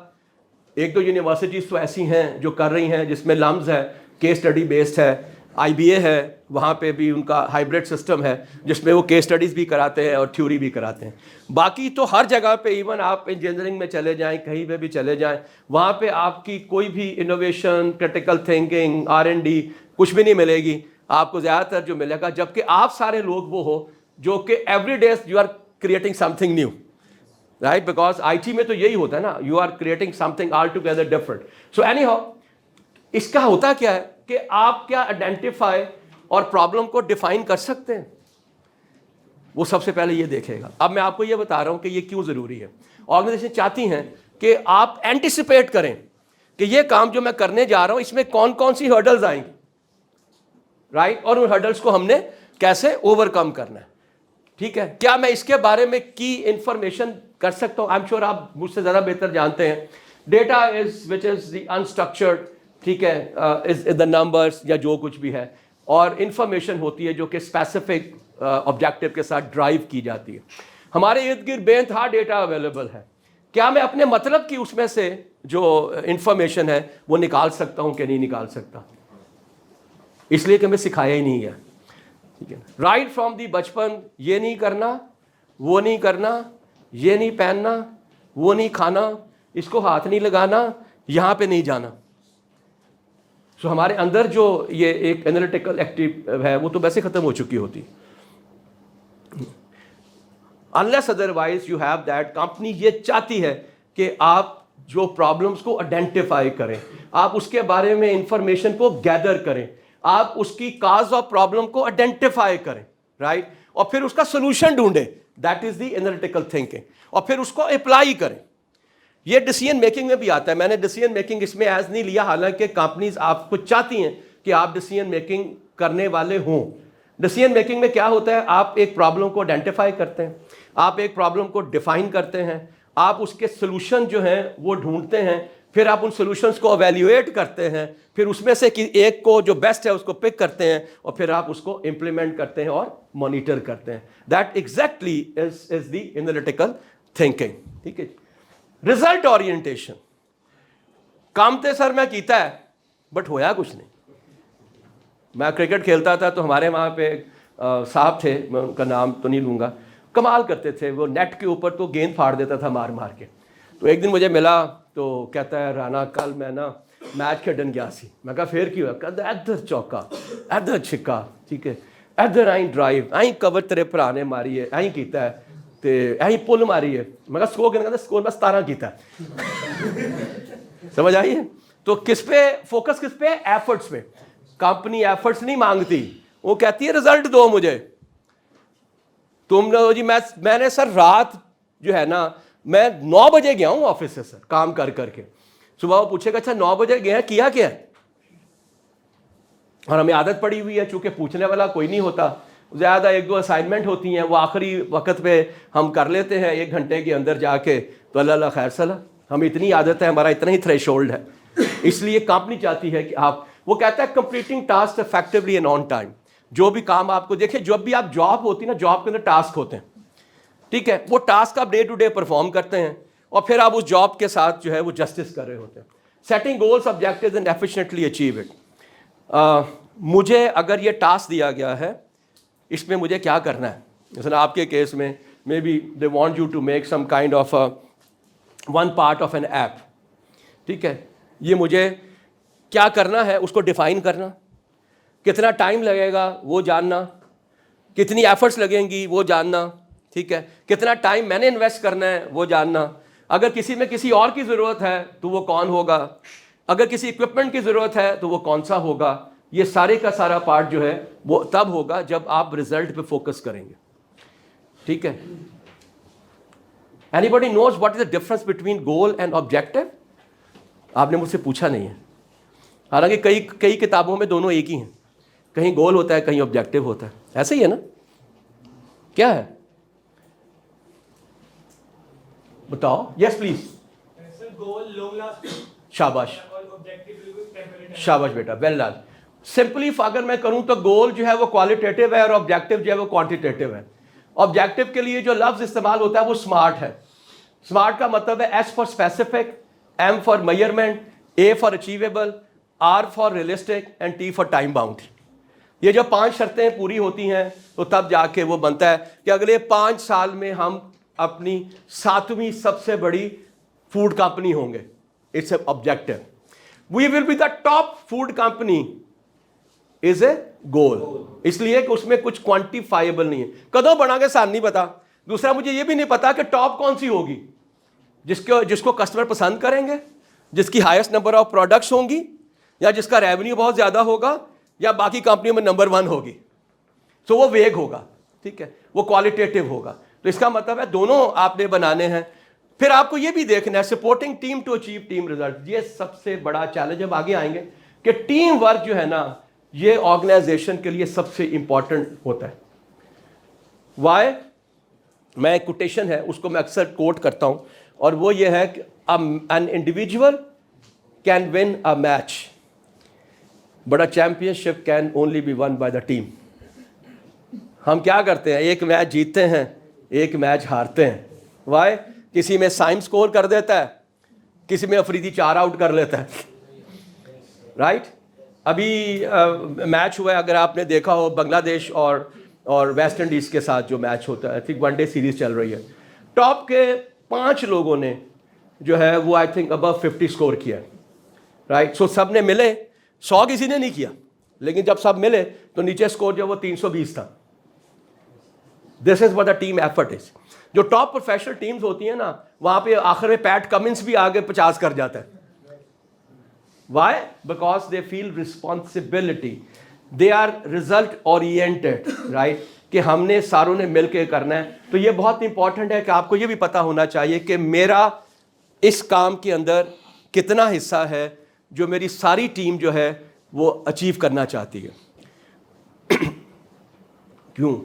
[SPEAKER 1] ایک دو یونیورسٹیز تو ایسی ہیں جو کر رہی ہیں جس میں لمز ہے, کیس اسٹڈی بیسڈ ہے. آئی بی اے ہے, وہاں پہ بھی ان کا ہائبرڈ سسٹم ہے جس میں وہ کیس اسٹڈیز بھی کراتے ہیں اور تھیوری بھی کراتے ہیں. باقی تو ہر جگہ پہ, ایون آپ انجینئرنگ میں چلے جائیں, کہیں پہ بھی چلے جائیں, وہاں پہ آپ کی کوئی بھی انوویشن, کریٹیکل تھنکنگ, R&D کچھ بھی نہیں ملے گی آپ کو. زیادہ تر جو ملے گا, جبکہ آپ سارے لوگ وہ ہو جو کہ every day you are creating something new, right? Because I T میں تو یہی ہوتا ہے نا, you are creating something altogether different. So anyhow, اس کا ہوتا کیا ہے کہ آپ کیا آئیڈینٹیفائی اور پرابلم کو ڈیفائن کر سکتے ہیں, وہ سب سے پہلے یہ دیکھے گا. اب میں آپ کو یہ بتا رہا ہوں کہ یہ کیوں ضروری ہے. آرگنائزیشن چاہتی ہیں کہ آپ اینٹیسپیٹ کریں کہ یہ کام جو میں کرنے جا رہا ہوں اس میں کون کون سی ہرڈلز آئیں گی, رائٹ, اور ان ہرڈلز کو ہم نے کیسے اوور کم کرنا ہے. ٹھیک ہے, کیا میں اس کے بارے میں کی انفارمیشن کر سکتا ہوں؟ آئی ایم شیور آپ مجھ سے زیادہ بہتر جانتے ہیں. Data which is the unstructured, ٹھیک ہے, از دا نمبرس یا جو کچھ بھی ہے, اور انفارمیشن ہوتی ہے جو کہ اسپیسیفک آبجیکٹیو کے ساتھ ڈرائیو کی جاتی ہے. ہمارے ارد گرد بے انتہا ڈیٹا اویلیبل ہے. کیا میں اپنے مطلب کی اس میں سے جو انفارمیشن ہے وہ نکال سکتا ہوں کہ نہیں نکال سکتا؟ اس لیے کہ میں سکھایا ہی نہیں ہے. ٹھیک ہے, رائٹ فرام دی بچپن, یہ نہیں کرنا, وہ نہیں کرنا, یہ نہیں پہننا, وہ نہیں کھانا, اس کو ہاتھ نہیں لگانا, یہاں پہ نہیں جانا. سو ہمارے اندر جو یہ ایک انالیٹیکل ایکٹیو ہے وہ تو ویسے ختم ہو چکی ہوتی. unless otherwise you have that. Company یہ چاہتی ہے کہ آپ جو پرابلمس کو آئیڈینٹیفائی کریں, آپ اس کے بارے میں انفارمیشن کو گیدر کریں, آپ اس کی کاز آف پرابلم کو آئیڈینٹیفائی کریں, رائٹ, اور پھر اس کا سولوشن ڈھونڈیں. That is the analytical thinking, اور پھر اس کو اپلائی کریں. یہ ڈیسیژن میکنگ میں بھی آتا ہے. میں نے ڈیسیژن میکنگ اس میں ایز نہیں لیا, حالانکہ کمپنیز آپ کو چاہتی ہیں کہ آپ ڈیسیژن میکنگ کرنے والے ہوں. ڈیسیژن میکنگ میں کیا ہوتا ہے, آپ ایک پرابلم کو آئیڈینٹیفائی کرتے ہیں, آپ ایک پرابلم کو ڈیفائن کرتے ہیں, آپ اس کے سلوشن جو ہیں وہ ڈھونڈتے ہیں, پھر آپ ان سلوشنس کو ایویلیویٹ کرتے ہیں, پھر اس میں سے ایک کو جو بیسٹ ہے اس کو پک کرتے ہیں, اور پھر آپ اس کو امپلیمنٹ کرتے ہیں اور مانیٹر کرتے ہیں. That exactly is the analytical thinking. ٹھیک ہے, رزلٹ اورینٹیشن. کام تے سر میں کیتا ہے بٹ ہویا کچھ نہیں. میں کرکٹ کھیلتا تھا تو ہمارے وہاں پہ صاحب تھے, میں ان کا نام تو نہیں لوں گا, کمال کرتے تھے. وہ نیٹ کے اوپر تو گیند پھاڑ دیتا تھا مار مار کے. تو ایک دن مجھے ملا تو کہتا ہے, رانا کل میں نا میچ کھیڈن گیا سی. میں کہا پھر کی ہوا؟ کہتا ادھر چوکا, ادھر چھکا, ٹھیک ہے, ادھر آئیں ڈرائیو, آئیں کور تیرے بھرا نے ماری ہے, آئیں کیتا ہے, تے آئیں پل ماری ہے. میں کہا سکور کہتا سکور میں 17 کیتا ہے. سمجھ آئی ہے؟ تو کس پہ فوکس, کس پہ؟ ایفرٹس پہ. کمپنی ایفرٹس نہیں مانگتی, وہ کہتی ہے رزلٹ دو مجھے. تم نے جی میں نے سر رات جو ہے نا میں 9 بجے گیا ہوں آفس سے سر کام کر کر کے. صبح وہ پوچھے گا اچھا 9 بجے گئے ہیں, کیا کیا ہے؟ اور ہمیں عادت پڑی ہوئی ہے چونکہ پوچھنے والا کوئی نہیں ہوتا, زیادہ 1-2 اسائنمنٹ ہوتی ہیں, وہ آخری وقت پہ ہم کر لیتے ہیں 1 گھنٹے کے اندر جا کے, تو اللہ اللہ خیر صلاح. ہمیں اتنی عادت ہے, ہمارا اتنا ہی تھریش ہولڈ ہے. اس لیے کمپنی چاہتی ہے کہ آپ, وہ کہتا ہے completing task effectively and on time. جو بھی کام آپ کو دیکھیں, جب بھی آپ جاب ہوتی ہے نا, جاب کے اندر ٹاسک ہوتے ہیں, ٹھیک ہے, وہ ٹاسک آپ ڈے ٹو ڈے پرفارم کرتے ہیں, اور پھر آپ اس جاب کے ساتھ جو ہے وہ جسٹس کر رہے ہوتے ہیں. Setting goals, objectives and efficiently achieve it. مجھے اگر یہ ٹاسک دیا گیا ہے, اس میں مجھے کیا کرنا ہے. مثلا آپ کے کیس میں may be they want you to make some kind of one part of an app, ٹھیک ہے, یہ مجھے کیا کرنا ہے اس کو ڈیفائن کرنا, کتنا ٹائم لگے گا وہ جاننا, کتنی ایفرٹس لگیں گی وہ جاننا, ٹھیک ہے, کتنا ٹائم میں نے انویسٹ کرنا ہے وہ جاننا, اگر کسی میں کسی اور کی ضرورت ہے تو وہ کون ہوگا, اگر کسی اکوپمنٹ کی ضرورت ہے تو وہ کون سا ہوگا. یہ سارے کا سارا پارٹ جو ہے وہ تب ہوگا جب آپ رزلٹ پہ فوکس کریں گے, ٹھیک ہے. Any body knows what is the difference between goal and objective? آپ نے مجھ سے پوچھا نہیں ہے, حالانکہ کئی کتابوں میں دونوں ایک ہی ہیں, کہیں گول ہوتا ہے کہیں آبجیکٹو ہوتا ہے, ایسا ہی ہے نا, کیا ہے بتاؤ. یس پلیز. شاباش شاباش بیٹا, ویل ڈن. سمپلی اگر میں کروں تو گول جو ہے وہ کوالٹیٹیو ہے اور آبجیکٹو جو ہے وہ کوانٹیٹیو ہے. آبجیکٹو کے لیے جو لفظ استعمال ہوتا ہے وہ اسمارٹ ہے. اسمارٹ کا مطلب ہے S for specific, M for measurement, A for achievable, R for realistic and T for time bound. یہ جو 5 شرطیں پوری ہوتی ہیں تو تب جا کے وہ بنتا ہے کہ اگلے 5 سال میں ہم اپنی 7ویں سب سے بڑی فوڈ کمپنی ہوں گے. It's a objective. We will be the top food company is a goal, اس لیے کہ اس میں کچھ کوانٹیفائیبل نہیں ہے. کدوں بنا کے ساتھ نہیں پتا. دوسرا مجھے یہ بھی نہیں پتا کہ ٹاپ کون سی ہوگی جس کو کسٹمر پسند کریں گے, جس کی ہائیسٹ نمبر آف پروڈکٹس ہوں گی, یا جس کا ریونیو بہت زیادہ ہوگا, یا باقی کمپنیوں میں نمبر 1 ہوگی. تو وہ ویگ ہوگا, ٹھیک ہے, وہ کوالٹیٹیو ہوگا. تو اس کا مطلب ہے دونوں آپ نے بنانے ہیں. پھر آپ کو یہ بھی دیکھنا ہے supporting team to achieve team result. یہ سب سے بڑا چیلنج, ہم آگے آئیں گے کہ ٹیم ورک جو ہے نا یہ آرگنائزیشن کے لیے سب سے امپورٹنٹ ہوتا ہے. وائی؟ میں ایک کوٹیشن ہے اس کو میں اکثر کوٹ کرتا ہوں, اور وہ یہ ہے کہ an individual can win a match but a championship can only be won by the team. ہم کیا کرتے ہیں, ایک میچ جیتتے ہیں ایک میچ ہارتے ہیں. وائی؟ کسی میں سائم سکور کر دیتا ہے, کسی میں افریدی 4 آؤٹ کر لیتا ہے, رائٹ. ابھی میچ ہوا ہے, اگر آپ نے دیکھا ہو, بنگلہ دیش اور ویسٹ انڈیز کے ساتھ جو میچ ہوتا ہے, آئی تھنک 1 ڈے سیریز چل رہی ہے. ٹاپ کے 5 لوگوں نے جو ہے وہ آئی تھنک ابو 50 سکور کیا, رائٹ. سو سب نے ملے, 100 کسی نے نہیں کیا, لیکن جب سب ملے تو نیچے سکور جو وہ 320 تھا. This is what the team effort is. جو ٹاپ پروفیشنل ٹیمز ہوتی ہیں نا, وہاں پہ آخر میں پیٹ کمنس بھی آگے 50 کر جاتا ہے. Why? Because they feel responsibility, they are result oriented, right, کہ ہم نے ساروں نے مل کے کرنا ہے. تو یہ بہت امپورٹنٹ ہے کہ آپ کو یہ بھی پتا ہونا چاہیے کہ میرا اس کام کے اندر کتنا حصہ ہے جو میری ساری ٹیم جو ہے وہ اچیو کرنا چاہتی ہے. کیوں؟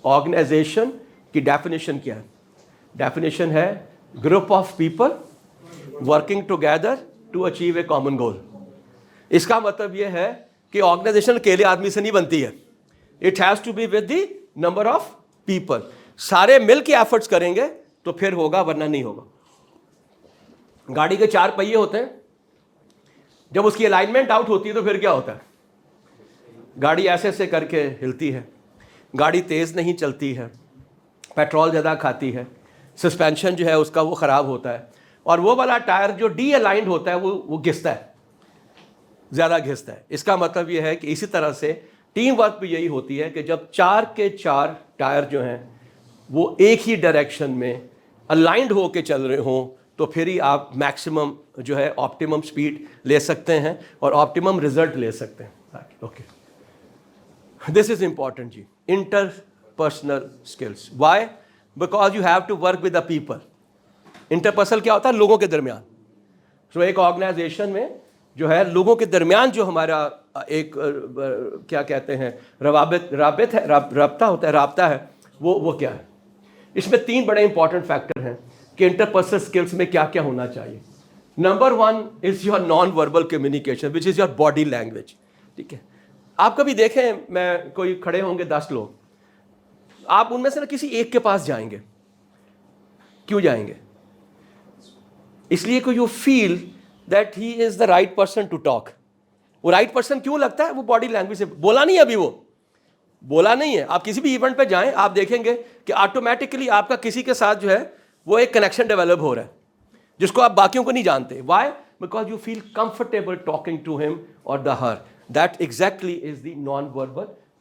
[SPEAKER 1] آرگنائزیشن کی ڈیفینیشن کیا ہے؟ ڈیفینیشن ہے group of people working together to achieve a common goal. اس کا مطلب یہ ہے کہ آرگنائزیشن اکیلے آدمی سے نہیں بنتی ہے. It has to be with the number of people. سارے مل کے ایفرٹس کریں گے تو پھر ہوگا, ورنہ نہیں ہوگا. گاڑی کے 4 پہیے ہوتے ہیں, جب اس کی الائنمنٹ آؤٹ ہوتی ہے تو پھر کیا ہوتا ہے؟ گاڑی ایسے ایسے کر کے ہلتی ہے, گاڑی تیز نہیں چلتی ہے, پیٹرول زیادہ کھاتی ہے, سسپینشن جو ہے اس کا وہ خراب ہوتا ہے, اور وہ والا ٹائر جو ڈی الائنڈ ہوتا ہے وہ گھستا ہے, زیادہ گھستا ہے. اس کا مطلب یہ ہے کہ اسی طرح سے ٹیم ورک بھی یہی ہوتی ہے کہ جب 4 کے 4 ٹائر جو ہیں وہ ایک ہی ڈائریکشن میں الائنڈ ہو کے چل رہے ہوں تو پھر ہی آپ میکسیمم جو ہے آپٹیمم سپیڈ لے سکتے ہیں اور آپٹیمم ریزلٹ لے سکتے ہیں. اوکے, دس از امپورٹنٹ جی. Interpersonal skills. Why? Because you have to work with the people. Interpersonal کیا ہوتا ہے؟ لوگوں کے درمیان. سو ایک آرگنائزیشن میں جو ہے لوگوں کے درمیان جو ہمارا ایک کیا کہتے ہیں رابطہ ہوتا ہے, رابطہ ہے, وہ کیا ہے؟ اس میں 3 بڑے امپورٹنٹ فیکٹر ہیں کہ انٹرپرسنل اسکلس میں کیا کیا ہونا چاہیے. Number 1 is your non verbal communication which is your body language. ٹھیک ہے, آپ کبھی دیکھیں, میں کوئی کھڑے ہوں گے 10 لوگ, آپ ان میں سے نا کسی ایک کے پاس جائیں گے. کیوں جائیں گے؟ اس لیے کہ you feel that he is the right person to talk. وہ رائٹ پرسن کیوں لگتا ہے؟ وہ باڈی لینگویج سے بولا نہیں ہے, ابھی وہ بولا نہیں ہے. آپ کسی بھی ایونٹ پہ جائیں, آپ دیکھیں گے کہ آٹومیٹکلی آپ کا کسی کے ساتھ جو ہے وہ ایک کنیکشن ڈیولپ ہو رہا ہے جس کو آپ باقیوں کو نہیں جانتے. Y? because you feel comfortable talking to him or the her. That exactly is the non-verbal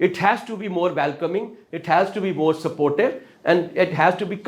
[SPEAKER 1] it has to be more welcoming, it has to be more supportive, and it has to be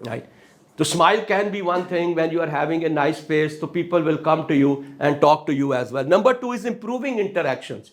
[SPEAKER 1] right? So smile can be one thing when you are having a nice face, so people will come to you and talk to you as well. Number 2 is improving interactions.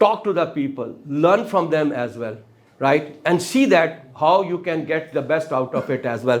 [SPEAKER 1] talk to the people, learn from them as well, right, and see that how you can get the best out of it as well.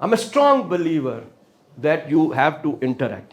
[SPEAKER 1] I'm a strong believer that you have to interact.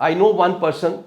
[SPEAKER 1] I know one person,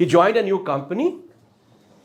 [SPEAKER 1] He joined a new company.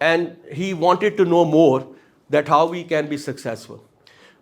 [SPEAKER 1] and he wanted to know more that how we can be successful.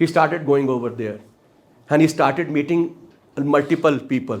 [SPEAKER 1] He started going over there and he started meeting multiple people.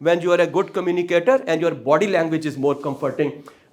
[SPEAKER 1] when you are a good communicator and your body language is more comforting.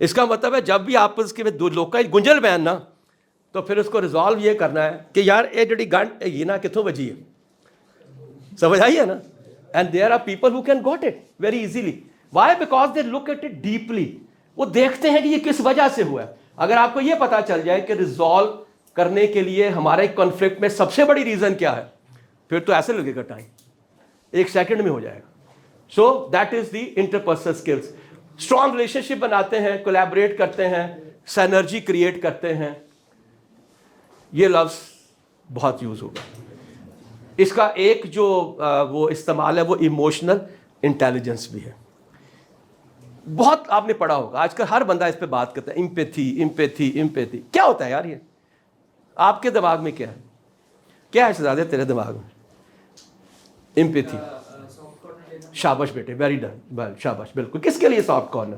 [SPEAKER 1] اس کا مطلب ہے جب بھی آپس کے دو لوگ کا گنجل بین نا تو پھر اس کو ریزالو یہ کرنا ہے کہ یار یہ جڑی گنڈ یہ نا کتوں بجی ہے، سمجھ آئی ہے نا. And there are people who can got it very easily. Why? Because they look at it deeply. وہ دیکھتے ہیں کہ یہ کس وجہ سے ہوا ہے. اگر آپ کو یہ پتا چل جائے کہ ریزالو کرنے کے لیے ہمارے کنفلکٹ میں سب سے بڑی ریزن کیا ہے، پھر تو ایسے لگے گا ٹائم 1 سیکنڈ میں ہو جائے گا. So that is the interpersonal skills. Strong relationship بناتے ہیں، کولیبریٹ کرتے ہیں، سینرجی کریٹ کرتے ہیں. یہ لفظ بہت یوز ہوگا. اس کا ایک جو وہ استعمال ہے وہ ایموشنل انٹیلیجنس بھی ہے. بہت آپ نے پڑھا ہوگا، آج کل ہر بندہ اس پہ بات کرتا ہے، امپیتھی. کیا ہوتا ہے یار یہ؟ آپ کے دماغ میں کیا ہے؟ کیا ہے شہزادے تیرے دماغ میں؟ امپیتھی. شاباش بیٹے، ویری ڈن، شاباش. بالکل. کس کے لیے سافٹ کارنر؟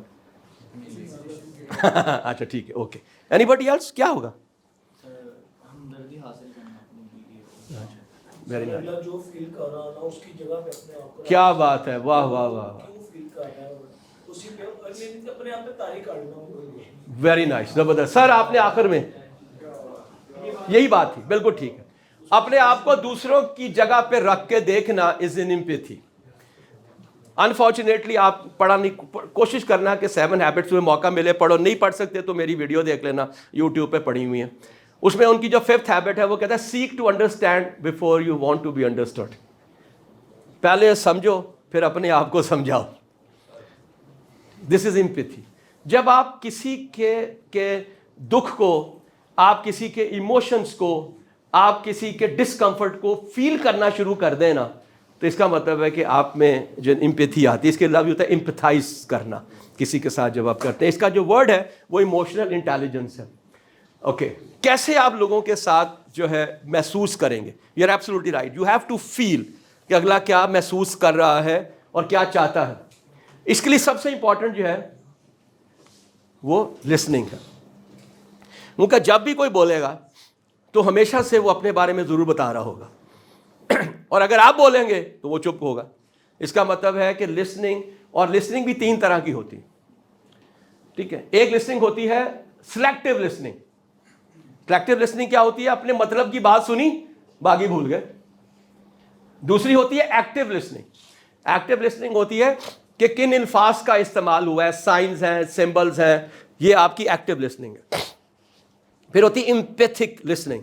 [SPEAKER 1] اچھا ٹھیک ہے، اوکے. اینی باڈی ایلس کیا ہوگا؟ کیا بات ہے، واہ واہ واہ، ویری نائس، زبردست. سر آپ نے آخر میں یہی بات تھی، بالکل ٹھیک ہے. اپنے آپ کو دوسروں کی جگہ پہ رکھ کے دیکھنا از این ایمپیتھی. انفارچونیٹلی آپ پڑھا نہیں، کوشش کرنا کہ 7 ہیبٹس میں موقع ملے پڑھو. نہیں پڑھ سکتے تو میری ویڈیو دیکھ لینا، یوٹیوب پہ پڑھی ہوئی ہیں. اس میں ان کی جو 5th ہیبٹ ہے وہ کہتا ہے seek to understand before you want to be understood. پہلے سمجھو پھر اپنے آپ کو سمجھاؤ. دس از ایمپیتھی. جب آپ کسی کے دکھ کو، آپ کسی کے ایموشنز کو، آپ کسی کے ڈسکمفرٹ کو فیل کرنا شروع کر دیں نا، تو اس کا مطلب ہے کہ آپ میں جو ایمپیتھی آتی ہے. اس کے علاوہ ہوتا ہے امپیتھائز کرنا کسی کے ساتھ جب آپ کرتے ہیں. اس کا جو ورڈ ہے وہ ایموشنل انٹیلیجنس ہے. اوکے. کیسے آپ لوگوں کے ساتھ جو ہے محسوس کریں گے؟ You are absolutely right. You have to feel کہ اگلا کیا محسوس کر رہا ہے اور کیا چاہتا ہے. اس کے لیے سب سے امپورٹنٹ جو ہے وہ لسننگ ہے. ان کا جب بھی کوئی بولے گا تو ہمیشہ سے وہ اپنے بارے میں ضرور بتا رہا ہوگا، اور اگر آپ بولیں گے تو وہ چپ ہوگا. اس کا مطلب ہے کہ لسننگ، اور لسننگ بھی 3 طرح کی ہوتی ہے. ٹھیک ہے. ایک لسننگ ہوتی ہے سلیکٹیو لسننگ. سلیکٹیو لسننگ کیا ہوتی ہے؟ اپنے مطلب کی بات سنی، باقی بھول گئے. دوسری ہوتی ہے ایکٹیو لسننگ. ایکٹیو لسننگ ہوتی ہے کہ کن الفاظ کا استعمال ہوا ہے، سائنز ہیں، سمبلز ہیں، یہ آپ کی ایکٹیو لسننگ ہے. پھر ہوتی ہے امپیتھک لسننگ.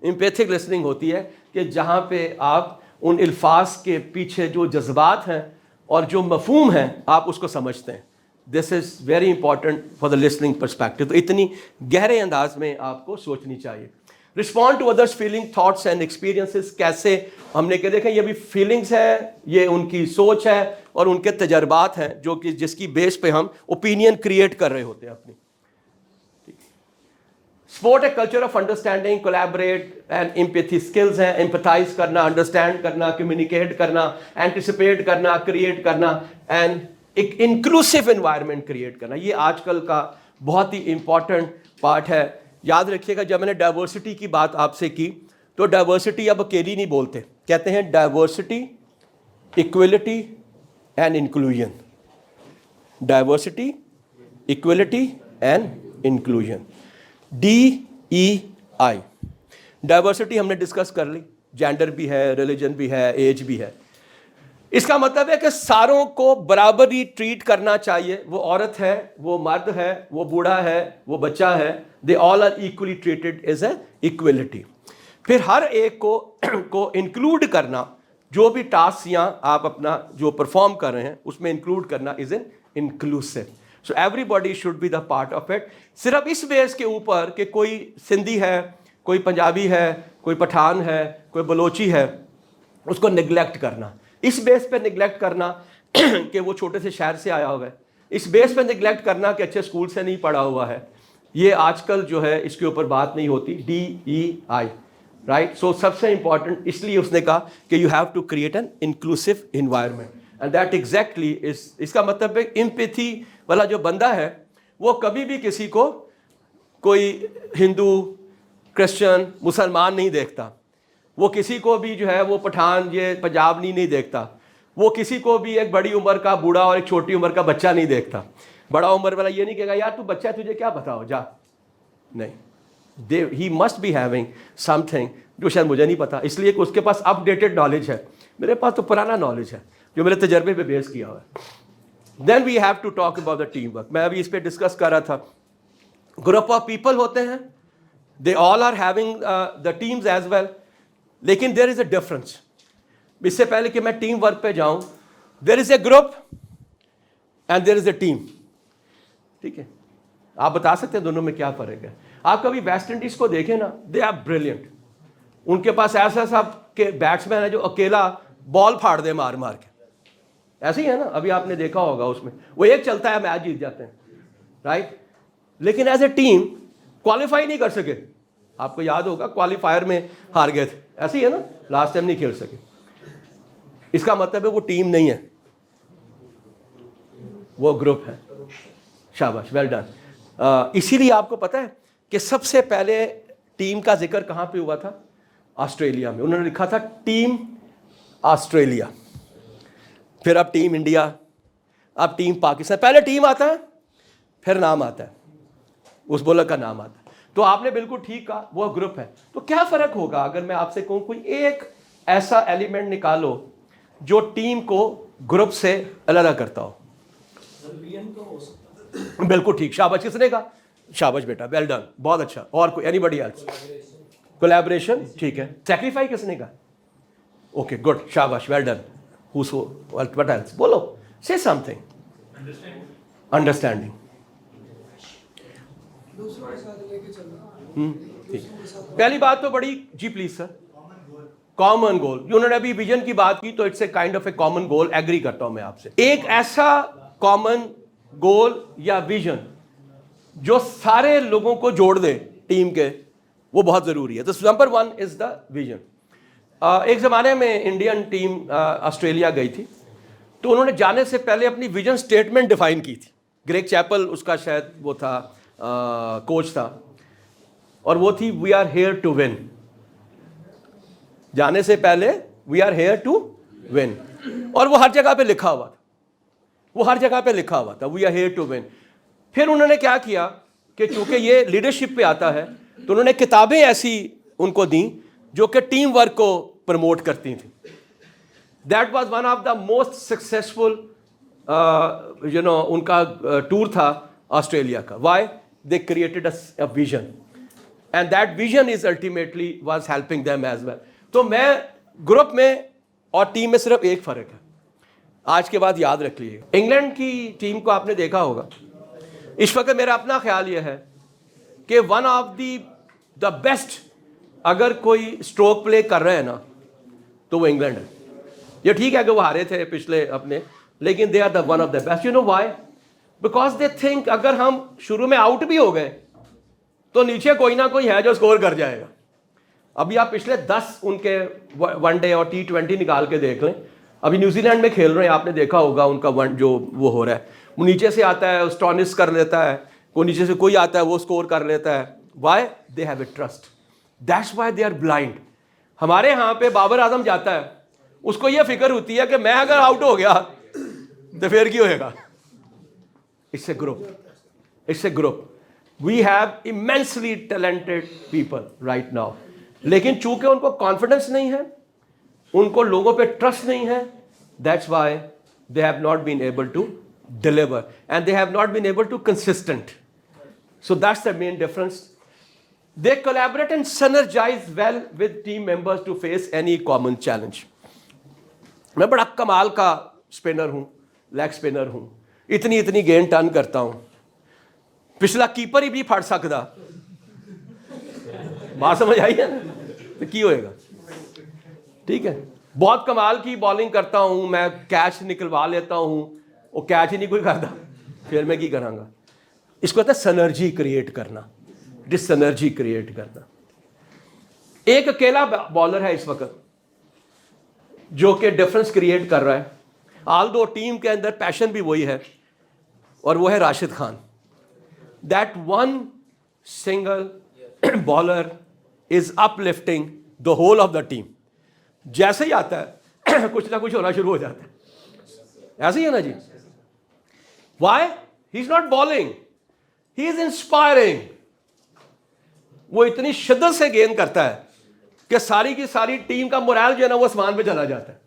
[SPEAKER 1] امپیتھک لسننگ ہوتی ہے کہ جہاں پہ آپ ان الفاظ کے پیچھے جو جذبات ہیں اور جو مفہوم ہیں آپ اس کو سمجھتے ہیں. This is very important for the listening perspective. تو اتنی گہرے انداز میں آپ کو سوچنی چاہیے. Respond to others feeling, thoughts and experiences. کیسے ہم نے کہ دیکھیں یہ بھی فیلنگس ہیں، یہ ان کی سوچ ہے اور ان کے تجربات ہیں جو کہ جس کی بیس پہ ہم اوپینین کریٹ کر رہے ہوتے ہیں اپنی. Support a culture of understanding, collaborate and empathy. Skills ہیں ایمپیتھائز کرنا، انڈرسٹینڈ کرنا، کمیونیکیٹ کرنا، اینٹیسپیٹ کرنا، کریٹ کرنا، اینڈ ایک انکلوسیو انوائرمنٹ کریٹ کرنا. یہ آج کل کا بہت ہی امپورٹنٹ پارٹ ہے. یاد رکھیے گا جب میں نے ڈائیورسٹی کی بات آپ سے کی تو ڈائیورسٹی اب اکیلی نہیں بولتے، کہتے ہیں diversity, equality and inclusion. Diversity, equality and inclusion. DEI. Diversity ہم نے ڈسکس کر لی، جینڈر بھی ہے، ریلیجن بھی ہے، ایج بھی ہے. اس کا مطلب ہے کہ ساروں کو برابر ہی ٹریٹ کرنا چاہیے. وہ عورت ہے، وہ مرد ہے، وہ بوڑھا ہے، وہ بچہ ہے. They all are equally treated as a equality. پھر ہر ایک کو انکلوڈ کرنا، جو بھی ٹاسک یہاں آپ اپنا جو پرفارم کر رہے ہیں اس میں انکلوڈ کرنا is an inclusive. So everybody should be the part of it. صرف اس بیس کے اوپر کہ کوئی سندھی ہے، کوئی پنجابی ہے، کوئی پٹھان ہے، کوئی بلوچی ہے، اس کو نگلیکٹ کرنا، اس بیس پہ نگلیکٹ کرنا کہ وہ چھوٹے سے شہر سے آیا ہوا ہے، اس بیس پہ نگلیکٹ کرنا کہ اچھے اسکول سے نہیں پڑھا ہوا ہے، یہ آج کل جو ہے اس کے اوپر بات نہیں ہوتی. DEI right. سو سب سے امپورٹنٹ اس لیے اس نے کہا کہ you have to create an inclusive environment. And that exactly اس کا مطلب ہے ایمپیتھی والا جو بندہ ہے وہ کبھی بھی کسی کو کوئی ہندو، کرسچن، مسلمان نہیں دیکھتا. وہ کسی کو بھی جو ہے وہ پٹھان، یہ پنجاب نہیں دیکھتا. وہ کسی کو بھی ایک بڑی عمر کا بوڑھا اور ایک چھوٹی عمر کا بچہ نہیں دیکھتا. بڑا عمر والا یہ نہیں کہے گا یار تو بچہ ہے تجھے کیا بتاؤ جا, نہیں, he must be having something جو شاید مجھے نہیں پتا, اس لیے کہ اس کے پاس اپ ڈیٹڈ نالج ہے, میرے پاس تو پرانا نالج ہے جو میرے تجربے پہ بیس کیا ہوا ہے. Then we have to talk about the team work. میں ابھی اس پہ ڈسکس کر رہا تھا, گروپ آف پیپل ہوتے ہیں, they all are having the teams as well, لیکن دیر از اے ڈفرنس. اس سے پہلے کہ میں ٹیم ورک پہ جاؤں, there is a group and there is a team. ٹھیک ہے, آپ بتا سکتے ہیں دونوں میں کیا فرق ہے؟ آپ کبھی ویسٹ انڈیز کو دیکھیں نا, دے آر بریلینٹ. ان کے پاس ایسا ایسا کہ بیٹسمین ہے جو اکیلا بال پھاڑ دے مار مار کے, ایسے ہی ہے نا, ابھی آپ نے دیکھا ہوگا اس میں وہ ایک چلتا ہے میچ جیت جاتے ہیں, رائٹ. لیکن ایز اے ٹیم کوالیفائی نہیں کر سکے, آپ کو یاد ہوگا کوالیفائر میں ہار گئے تھے, ایسے ہی ہے نا, لاسٹ ٹائم نہیں کھیل سکے. اس کا مطلب ہے وہ ٹیم نہیں ہے, وہ گروپ ہے. شاباش, ویل ڈن. اسی لیے آپ کو پتہ ہے کہ سب سے پہلے ٹیم کا ذکر کہاں پہ ہوا تھا؟ آسٹریلیا میں. انہوں نے لکھا تھا ٹیم آسٹریلیا, پھر اب ٹیم انڈیا, اب ٹیم پاکستان. پہلے ٹیم آتا ہے پھر نام آتا ہے, اس بولر کا نام آتا ہے. تو آپ نے بالکل ٹھیک کہا, وہ گروپ ہے. تو کیا فرق ہوگا اگر میں آپ سے کہوں کوئی ایک ایسا ایلیمنٹ نکالو جو ٹیم کو گروپ سے علیحدہ کرتا ہو؟ بالکل ٹھیک, شاباش. کس نے کہا؟ شاباش بیٹا, ویل ڈن, بہت اچھا. اور کوئی اینی بڈی ایلس؟ کولیبریشن, ٹھیک ہے. سیکریفائی کس نے کہا؟ اوکے, گڈ, شاباش, ویل ڈن. What else? بولو, say something. Understanding. پہلی بات تو بڑی, جی پلیز سر. کامن گول, انہوں نے ابھی ویژن کی بات کی تو it's a kind of a common goal. Agree کرتا ہوں میں آپ سے. ایک ایسا کامن گول یا ویژن جو سارے لوگوں کو جوڑ دے ٹیم کے, وہ بہت ضروری ہے. تو نمبر 1 از دا ویژن. ایک زمانے میں انڈین ٹیم آسٹریلیا گئی تھی, تو انہوں نے جانے سے پہلے اپنی ویژن سٹیٹمنٹ ڈیفائن کی تھی. گریگ چیپل اس کا شاید وہ تھا, کوچ تھا, اور وہ تھی we are here to win. جانے سے پہلے we are here to win, اور وہ ہر جگہ پہ لکھا ہوا تھا, وہ ہر جگہ پہ لکھا ہوا تھا we are here to win. پھر انہوں نے کیا کیا کہ چونکہ یہ لیڈرشپ پہ آتا ہے تو انہوں نے کتابیں ایسی ان کو دیں جو کہ ٹیم ورک کو پروموٹ کرتی تھیں. That was one of the most successful ان کا ٹور تھا آسٹریلیا کا. Why? They created a vision and that vision is ultimately was helping them as well. تو میں گروپ میں اور ٹیم میں صرف ایک فرق ہے, آج کے بعد یاد رکھ لیجیے. انگلینڈ کی ٹیم کو آپ نے دیکھا ہوگا, اس وقت میرا اپنا خیال یہ ہے کہ ون آف دا بیسٹ, اگر کوئی اسٹروک پلے کر رہے ہیں نا تو وہ انگلینڈ ہے. یہ ٹھیک ہے کہ وہ ہارے تھے پچھلے اپنے, لیکن they are the one of the best. You know why? Because they think اگر ہم شروع میں آؤٹ بھی ہو گئے تو نیچے کوئی نہ کوئی ہے جو اسکور کر جائے گا. ابھی آپ پچھلے 10 ان کے ون ڈے اور T20 نکال کے دیکھ لیں. ابھی نیوزی لینڈ میں کھیل رہے ہیں, آپ نے دیکھا ہوگا ان کا ون جو وہ ہو رہا ہے, وہ نیچے سے آتا ہے اسٹونس کر لیتا ہے, کوئی نیچے سے کوئی آتا ہے وہ اسکور کر لیتا ہے. Why? They have a trust. That's why they are blind. ہمارے یہاں پہ بابر اعظم جاتا ہے, اس کو یہ فکر ہوتی ہے کہ میں اگر آؤٹ ہو گیا تو پھر کی ہوئے گا. It's a group, it's a group. We have immensely talented people right now, لیکن چونکہ ان کو کانفیڈنس نہیں ہے, ان کو لوگوں پہ ٹرسٹ نہیں ہے, that's why they have not been able to deliver and they have not been able to consistent. So that's the main difference. They collaborate and synergize well with team members to face any common challenge. میں بڑا کمال کا اسپنر ہوں, لیگ اسپنر ہوں, اتنی گیند ٹرن کرتا ہوں, پچھلا کیپر ہی بھی پھڑ سکتا. بات سمجھ آئی ہے نا؟ تو کی ہوئے گا. ٹھیک ہے, بہت کمال کی بالنگ کرتا ہوں, میں کیچ نکلوا لیتا ہوں, وہ کیچ ہی نہیں کوئی کرتا, پھر میں کی کراں گا. اس کو کہتے ہیں سنرجی کریٹ کرنا, ڈس سنرجی کریٹ کرنا. ایک اکیلا بالر ہے اس وقت جو کہ ڈفرنس کریٹ کر رہا ہے, آل دو ٹیم کے اندر پیشن بھی وہی ہے, اور وہ ہے Rashid Khan. That one single bowler is up lifting the whole of the team. جیسے ہی آتا ہے کچھ نہ کچھ ہونا شروع ہو جاتا ہے. ایسے ہی ہے نا جی. Y? He is not bowling, he is inspiring. وہ اتنی شدت سے گیند کرتا ہے کہ ساری کی ساری ٹیم کا مورال جو ہے نا وہ آسمان پہ چلا جاتا ہے.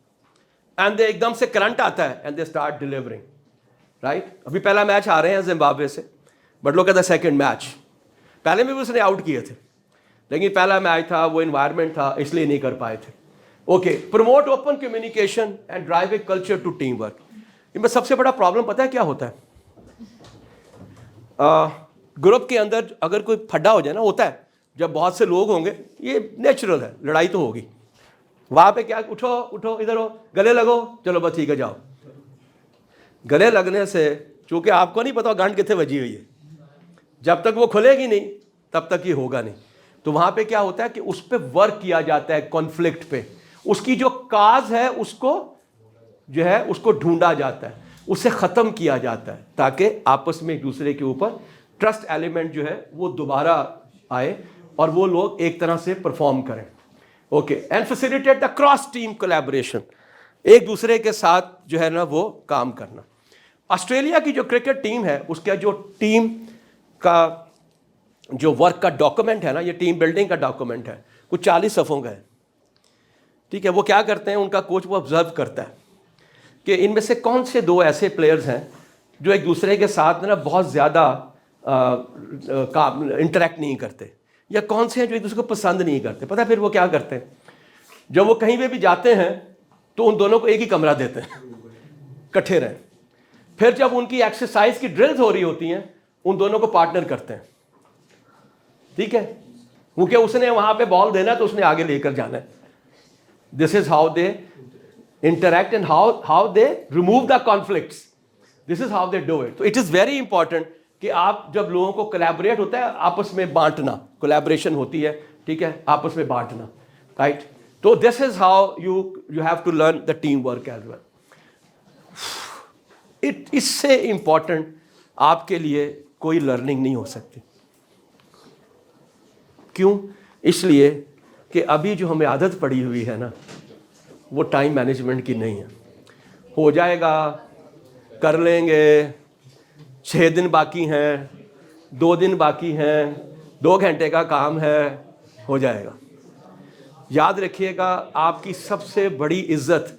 [SPEAKER 1] اینڈ ایک دم سے کرنٹ آتا ہے and they start delivering. Right, ابھی پہلا میچ آ رہے ہیں زمبابوے سے, but look at the second match. پہلے میں بھی اس نے آؤٹ کیے تھے, لیکن پہلا میچ تھا, وہ انوائرمنٹ تھا, اس لیے نہیں کر پائے تھے. Okay, promote open communication and drive a culture to team work. ان میں سب سے بڑا پرابلم پتہ ہے کیا ہوتا ہے؟ گروپ کے اندر اگر کوئی پھڈا ہو جائے نا, ہوتا ہے جب بہت سے لوگ ہوں گے, یہ نیچرل ہے, لڑائی تو ہوگی. وہاں پہ کیا, اٹھو اٹھو ادھر ہو, گلے لگو, چلو بس ٹھیک ہے جاؤ. گلے لگنے سے چونکہ آپ کو نہیں پتا گانٹ کتنے بجی ہوئی ہے, جب تک وہ کھلے گی نہیں تب تک یہ ہوگا نہیں. تو وہاں پہ کیا ہوتا ہے کہ اس پہ ورک کیا جاتا ہے, کانفلکٹ پہ. اس کی جو کاز ہے اس کو جو ہے اس کو ڈھونڈا جاتا ہے, اسے ختم کیا جاتا ہے, تاکہ آپس میں ایک دوسرے کے اوپر ٹرسٹ ایلیمنٹ جو ہے وہ دوبارہ آئے اور وہ لوگ ایک طرح سے پرفارم کریں. Okay, and facilitate the cross team collaboration, ایک دوسرے کے ساتھ جو ہے نا وہ کام کرنا. آسٹریلیا کی جو کرکٹ ٹیم ہے اس کا جو ٹیم کا جو ورک کا ڈاکومنٹ ہے نا, یہ ٹیم بلڈنگ کا ڈاکومنٹ ہے, کچھ 40 صفحوں کا ہے. ٹھیک ہے, وہ کیا کرتے ہیں, ان کا کوچ وہ آبزرو کرتا ہے کہ ان میں سے کون سے 2 ایسے پلیئرز ہیں جو ایک دوسرے کے ساتھ نا بہت زیادہ انٹریکٹ نہیں کرتے, یا کون سے ہیں جو ایک دوسرے کو پسند نہیں کرتے. پتہ پھر وہ کیا کرتے ہیں, جب وہ کہیں پہ بھی جاتے ہیں تو ان دونوں کو ایک ہی کمرہ دیتے ہیں, کٹھے رہیں. پھر جب ان کی ایکسرسائز کی ڈرلز ہو رہی ہوتی ہیں ان دونوں کو پارٹنر کرتے ہیں. ٹھیک ہے, کیونکہ اس نے وہاں پہ بال دینا تو اس نے آگے لے کر جانا ہے. This is how they interact and how they remove the conflicts. This is how they do it. تو اٹ از ویری امپورٹنٹ کہ آپ جب لوگوں کو کولیبریٹ ہوتا ہے, آپس میں بانٹنا, کولیبریشن ہوتی ہے, ٹھیک ہے, آپس میں بانٹنا. رائٹ, تو this is how you have to learn the team work as well. اس سے امپورٹنٹ آپ کے لیے کوئی لرننگ نہیں ہو سکتی. کیوں؟ اس لیے کہ ابھی جو ہمیں عادت پڑی ہوئی ہے نا وہ ٹائم مینجمنٹ کی نہیں ہے. ہو جائے گا, کر لیں گے, 6 دن باقی ہیں, 2 دن باقی ہیں, 2 گھنٹے کا کام ہے, ہو جائے گا. یاد رکھیے گا, آپ کی سب سے بڑی عزت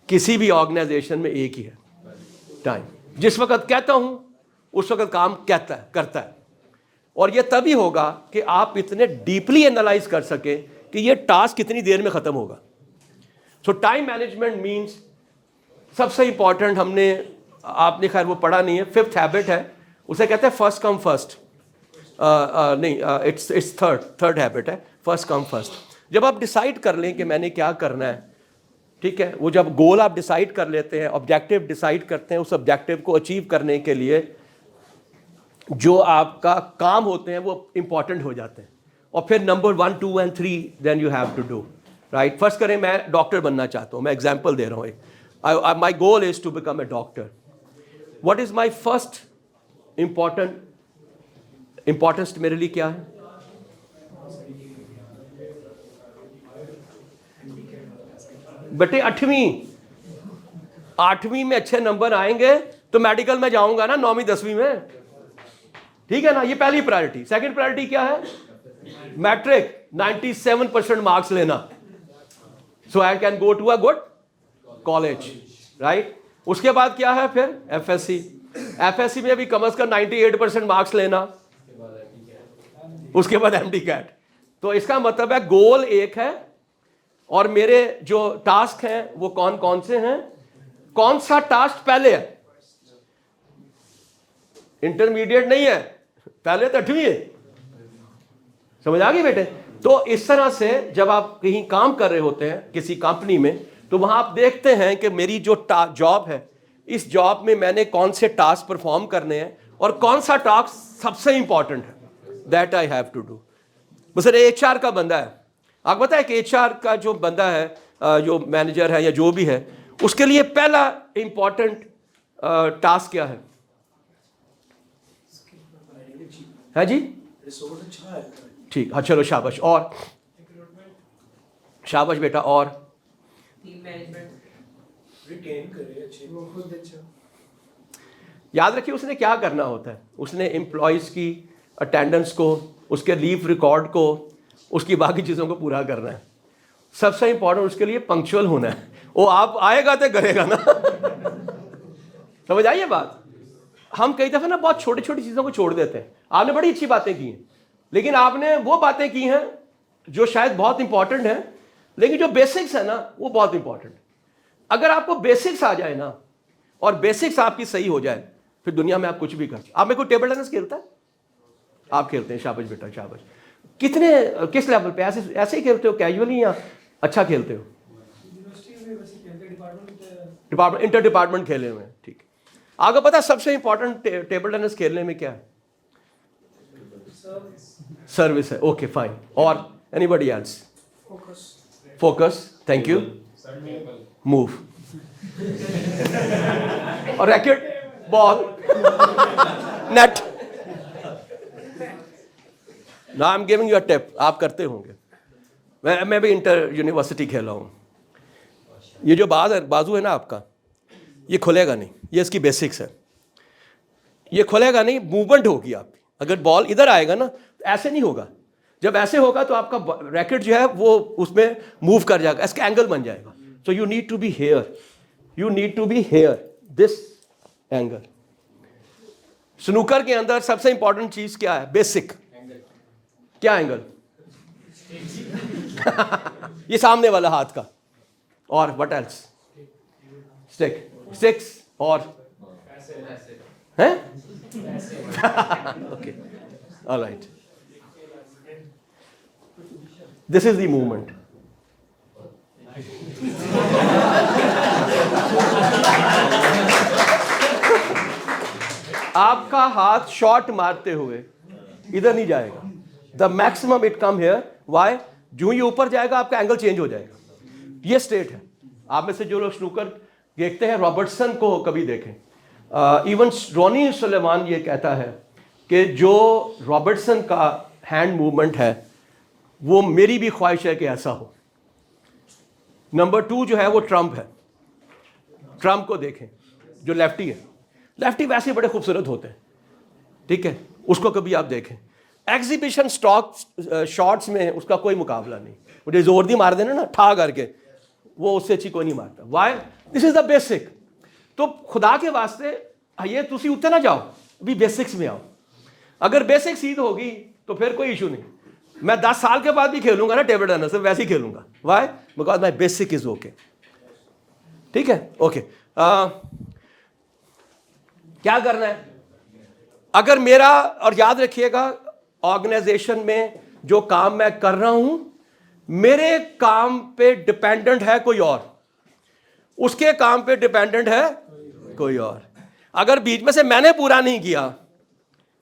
[SPEAKER 1] کسی بھی آرگنائزیشن میں ایک ہی ہے, ٹائم. جس وقت کہتا ہوں اس وقت کام کرتا ہے. اور یہ تبھی ہوگا کہ آپ اتنے ڈیپلی انالائز کر سکیں کہ یہ ٹاسک کتنی دیر میں ختم ہوگا. سو ٹائم مینجمنٹ مینس سب سے امپورٹنٹ, ہم نے آپ نے خیر وہ پڑھا نہیں ہے, 5th ہیبٹ ہے, اسے کہتے ہیں فرسٹ کم فرسٹ. نہیں, اٹس تھرڈ ہیبٹ ہے, فرسٹ کم فرسٹ. جب آپ ڈیسائیڈ کر لیں کہ میں نے کیا کرنا ہے, ٹھیک ہے, وہ جب گول آپ ڈیسائیڈ کر لیتے ہیں, آبجیکٹیو ڈیسائیڈ کرتے ہیں, اس آبجیکٹیو کو اچیو کرنے کے لیے جو آپ کا کام ہوتے ہیں وہ امپورٹنٹ ہو جاتے ہیں. اور پھر نمبر 1, 2 and 3 then you have to do. Right, فرض کریں میں ڈاکٹر بننا چاہتا ہوں, میں ایگزامپل دے رہا ہوں ایک, my goal is to become a doctor. What is my first importance میرے لیے کیا ہے؟ بیٹے 8ویں میں اچھے نمبر آئیں گے تو میڈیکل میں جاؤں گا نا 9ویں 10ویں میں, ٹھیک ہے نا, یہ پہلی پرائرٹی. سیکنڈ پرائرٹی کیا ہے؟ میٹرک 97% مارکس لینا, so I can go to a good college. Right, اس کے بعد کیا ہے پھر ایف ایس سی میں بھی کم از کم 98% مارکس لینا, اس کے بعد MD-CAT. تو اس کا مطلب ہے گول ایک ہے اور میرے جو ٹاسک ہیں وہ کون سے ہیں. کون سا ٹاسک پہلے ہے؟ انٹرمیڈیٹ نہیں ہے, پہلے تو 8ویں ہے. سمجھ آ گئی بیٹے؟ تو اس طرح سے جب آپ کہیں کام کر رہے ہوتے ہیں کسی کمپنی میں, تو وہاں آپ دیکھتے ہیں کہ میری جو جاب ہے, اس جاب میں میں نے کون سے ٹاسک پرفارم کرنے ہیں اور کون سا ٹاسک سب سے امپورٹنٹ ہے. That I have to do. مثلا HR کا بندہ ہے, آپ کو پتا ہے کہ HR کا جو بندہ ہے, جو مینیجر ہے یا جو بھی ہے, اس کے لیے پہلا امپورٹنٹ ٹاسک کیا ہے؟ ہے جی, ٹھیک, ہاں چلو شاباش. اور شاباش بیٹا. اور یاد رکھیے اس نے کیا کرنا ہوتا ہے. اس نے امپلائیز کی اٹینڈنس کو, اس کے لیو ریکارڈ کو, اس کی باقی چیزوں کو پورا کرنا ہے. سب سے امپورٹنٹ اس کے لیے پنکچوئل ہونا ہے. وہ آپ آئے گا تو کرے گا نا. سمجھ آئیے بات. ہم کئی دفعہ نا بہت چھوٹی چھوٹی چیزوں کو چھوڑ دیتے ہیں. آپ نے بڑی اچھی باتیں کی ہیں, لیکن آپ نے وہ باتیں کی ہیں جو شاید بہت امپورٹنٹ ہیں, لیکن جو بیسکس ہے نا وہ بہت امپورٹنٹ. اگر آپ کو بیسکس آ جائے نا, اور بیسکس آپ کی صحیح ہو جائے, پھر دنیا میں آپ کچھ بھی کر. آپ میں کوئی ٹیبل ٹینس کھیلتا ہے؟ آپ کھیلتے ہیں, شاباش بیٹا شاباش. کتنے, کس لیول پہ, ایسے ہی کھیلتے ہو کیجولی یا اچھا کھیلتے ہو؟ ڈپارٹمنٹ, انٹر ڈپارٹمنٹ کھیلے ہوئے ہیں. ٹھیک ہے. آپ کو پتا سب سے امپورٹنٹ ٹیبل ٹینس کھیلنے میں کیا ہے؟ سروس ہے. Okay fine. اور anybody else? Focus. Thank you. Move. اور ریکٹ, بال, نیٹ. نا I am giving you a tip, آپ کرتے ہوں گے. میں بھی انٹر یونیورسٹی کھیلا ہوں. یہ جو بازو ہے نا آپ کا, یہ کھلے گا نہیں. یہ اس کی بیسکس ہے. یہ کھلے گا نہیں, موومنٹ ہوگی آپ کی. اگر بال ادھر آئے گا نا تو ایسے نہیں ہوگا. جب ایسے ہوگا تو آپ کا ریکٹ جو ہے وہ اس میں موو کر جائے گا, اس کا اینگل بن جائے گا. So you need to be here, you need to be here, this angle. Snooker کے اندر سب سے امپورٹنٹ چیز کیا ہے؟ بیسک. کیا اینگل؟ یہ سامنے والا ہاتھ کا. اور وٹ ایلس؟ اسٹک. سکس اور okay all right. This is the movement. آپ کا ہاتھ شاٹ مارتے ہوئے ادھر نہیں جائے گا. The maximum it come here. Why? جو یہ اوپر جائے گا آپ کا اینگل چینج ہو جائے گا. یہ اسٹیٹ ہے. آپ میں سے جو لوگ سنوکر دیکھتے ہیں, رابرٹسن کو کبھی دیکھیں. ایون رونی سلیمان یہ کہتا ہے کہ جو رابرٹسن کا ہینڈ موومنٹ ہے وہ میری بھی خواہش ہے کہ ایسا ہو. نمبر 2 جو ہے وہ ٹرمپ ہے. ٹرمپ کو دیکھیں جو لیفٹی ہے. لیفٹی ویسے بڑے خوبصورت ہوتے ہیں, ٹھیک ہے, اس کو کبھی آپ دیکھیں. ایگزیبیشن شارٹس میں اس کا کوئی مقابلہ نہیں. مجھے زور دی مار دینا نا ٹھا کر کے, وہ اس سے اچھی کوئی نہیں مارتا. Why? This is the basic. تو خدا کے واسطے یہ تسی اتنے نہ جاؤ, ابھی بیسکس میں آؤ. اگر بیسک سیدھ ہوگی تو پھر کوئی ایشو نہیں. میں 10 سال کے بعد بھی کھیلوں گا نا ٹیبل ٹینس, ویسے ہی کھیلوں گا. Why? Because my basic is okay. ٹھیک ہے, اوکے. کیا کرنا ہے اگر میرا, اور یاد رکھیے گا آرگنائزیشن میں جو کام میں کر رہا ہوں میرے کام پہ ڈپینڈنٹ ہے کوئی اور, اس کے کام پہ ڈپینڈنٹ ہے کوئی اور. اگر بیچ میں سے میں نے پورا نہیں کیا,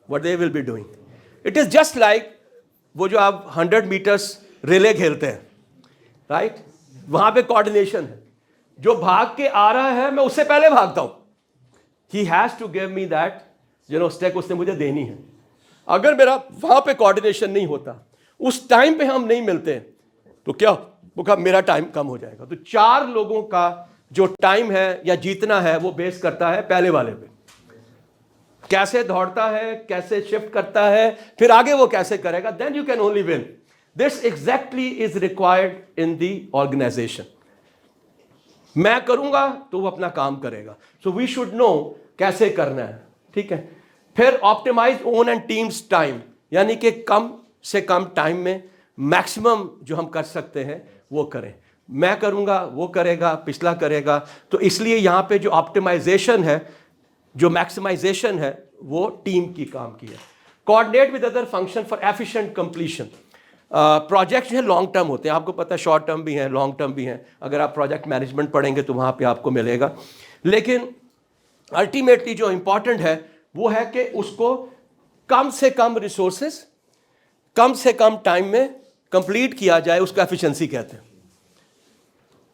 [SPEAKER 1] what they will be doing. It is just like وہ جو آپ 100 میٹرز ریلے کھیلتے ہیں, رائٹ, وہاں پہ کوآرڈینیشن ہے. جو بھاگ کے آ رہا ہے میں اس سے پہلے بھاگتا ہوں. He has to give me that stick اس نے مجھے دینی ہے. اگر میرا وہاں پہ کوآرڈینیشن نہیں ہوتا, اس ٹائم پہ ہم نہیں ملتے, تو کیا ہوگا؟ میرا ٹائم کم ہو جائے گا. تو 4 لوگوں کا جو ٹائم ہے یا جیتنا ہے وہ بیس کرتا ہے پہلے والے پہ. کیسے دوڑتا ہے, کیسے شفٹ کرتا ہے, پھر آگے وہ کیسے کرے گا. Then you can only one. This exactly is required in the organization. میں کروں گا تو وہ اپنا کام کرے گا. سو وی شوڈ نو کیسے کرنا ہے. ٹھیک ہے. پھر optimize own and team's time, یعنی کہ کم سے کم ٹائم میں میکسیمم جو ہم کر سکتے ہیں وہ کریں. میں کروں گا, وہ کرے گا, پچھلا کرے گا. تو اس لیے یہاں پہ جو آپٹیمائزیشن ہے, جو میکسیمائزیشن ہے, وہ ٹیم کی کام کی ہے. Coordinate with other function for efficient completion. Project جو ہے لانگ ٹرم ہوتے ہیں, آپ کو پتہ ہے شارٹ ٹرم بھی ہیں, لانگ ٹرم بھی ہیں. اگر آپ پروجیکٹ مینجمنٹ پڑھیں گے تو وہاں پہ آپ کو ملے گا. لیکن الٹیمیٹلی جو امپورٹنٹ ہے وہ ہے کہ اس کو کم سے کم ریسورسز, کم سے کم ٹائم میں کمپلیٹ کیا جائے. اس کو ایفیشنسی کہتے ہیں,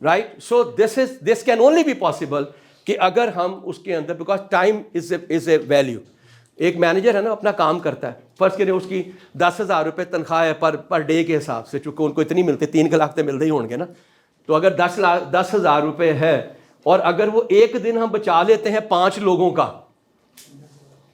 [SPEAKER 1] right. So this can only be possible کہ اگر ہم اس کے اندر, because time is a value. ایک مینیجر ہے نا, اپنا کام کرتا ہے, فرض کریں اس کی 10,000 روپے تنخواہ ہے پر ڈے کے حساب سے, چونکہ ان کو اتنی ملتے, 3 لاکھ تو ملتے ہی ہوں گے نا. تو اگر 10,000 روپے ہے, اور اگر وہ ایک دن ہم بچا لیتے ہیں 5 لوگوں کا,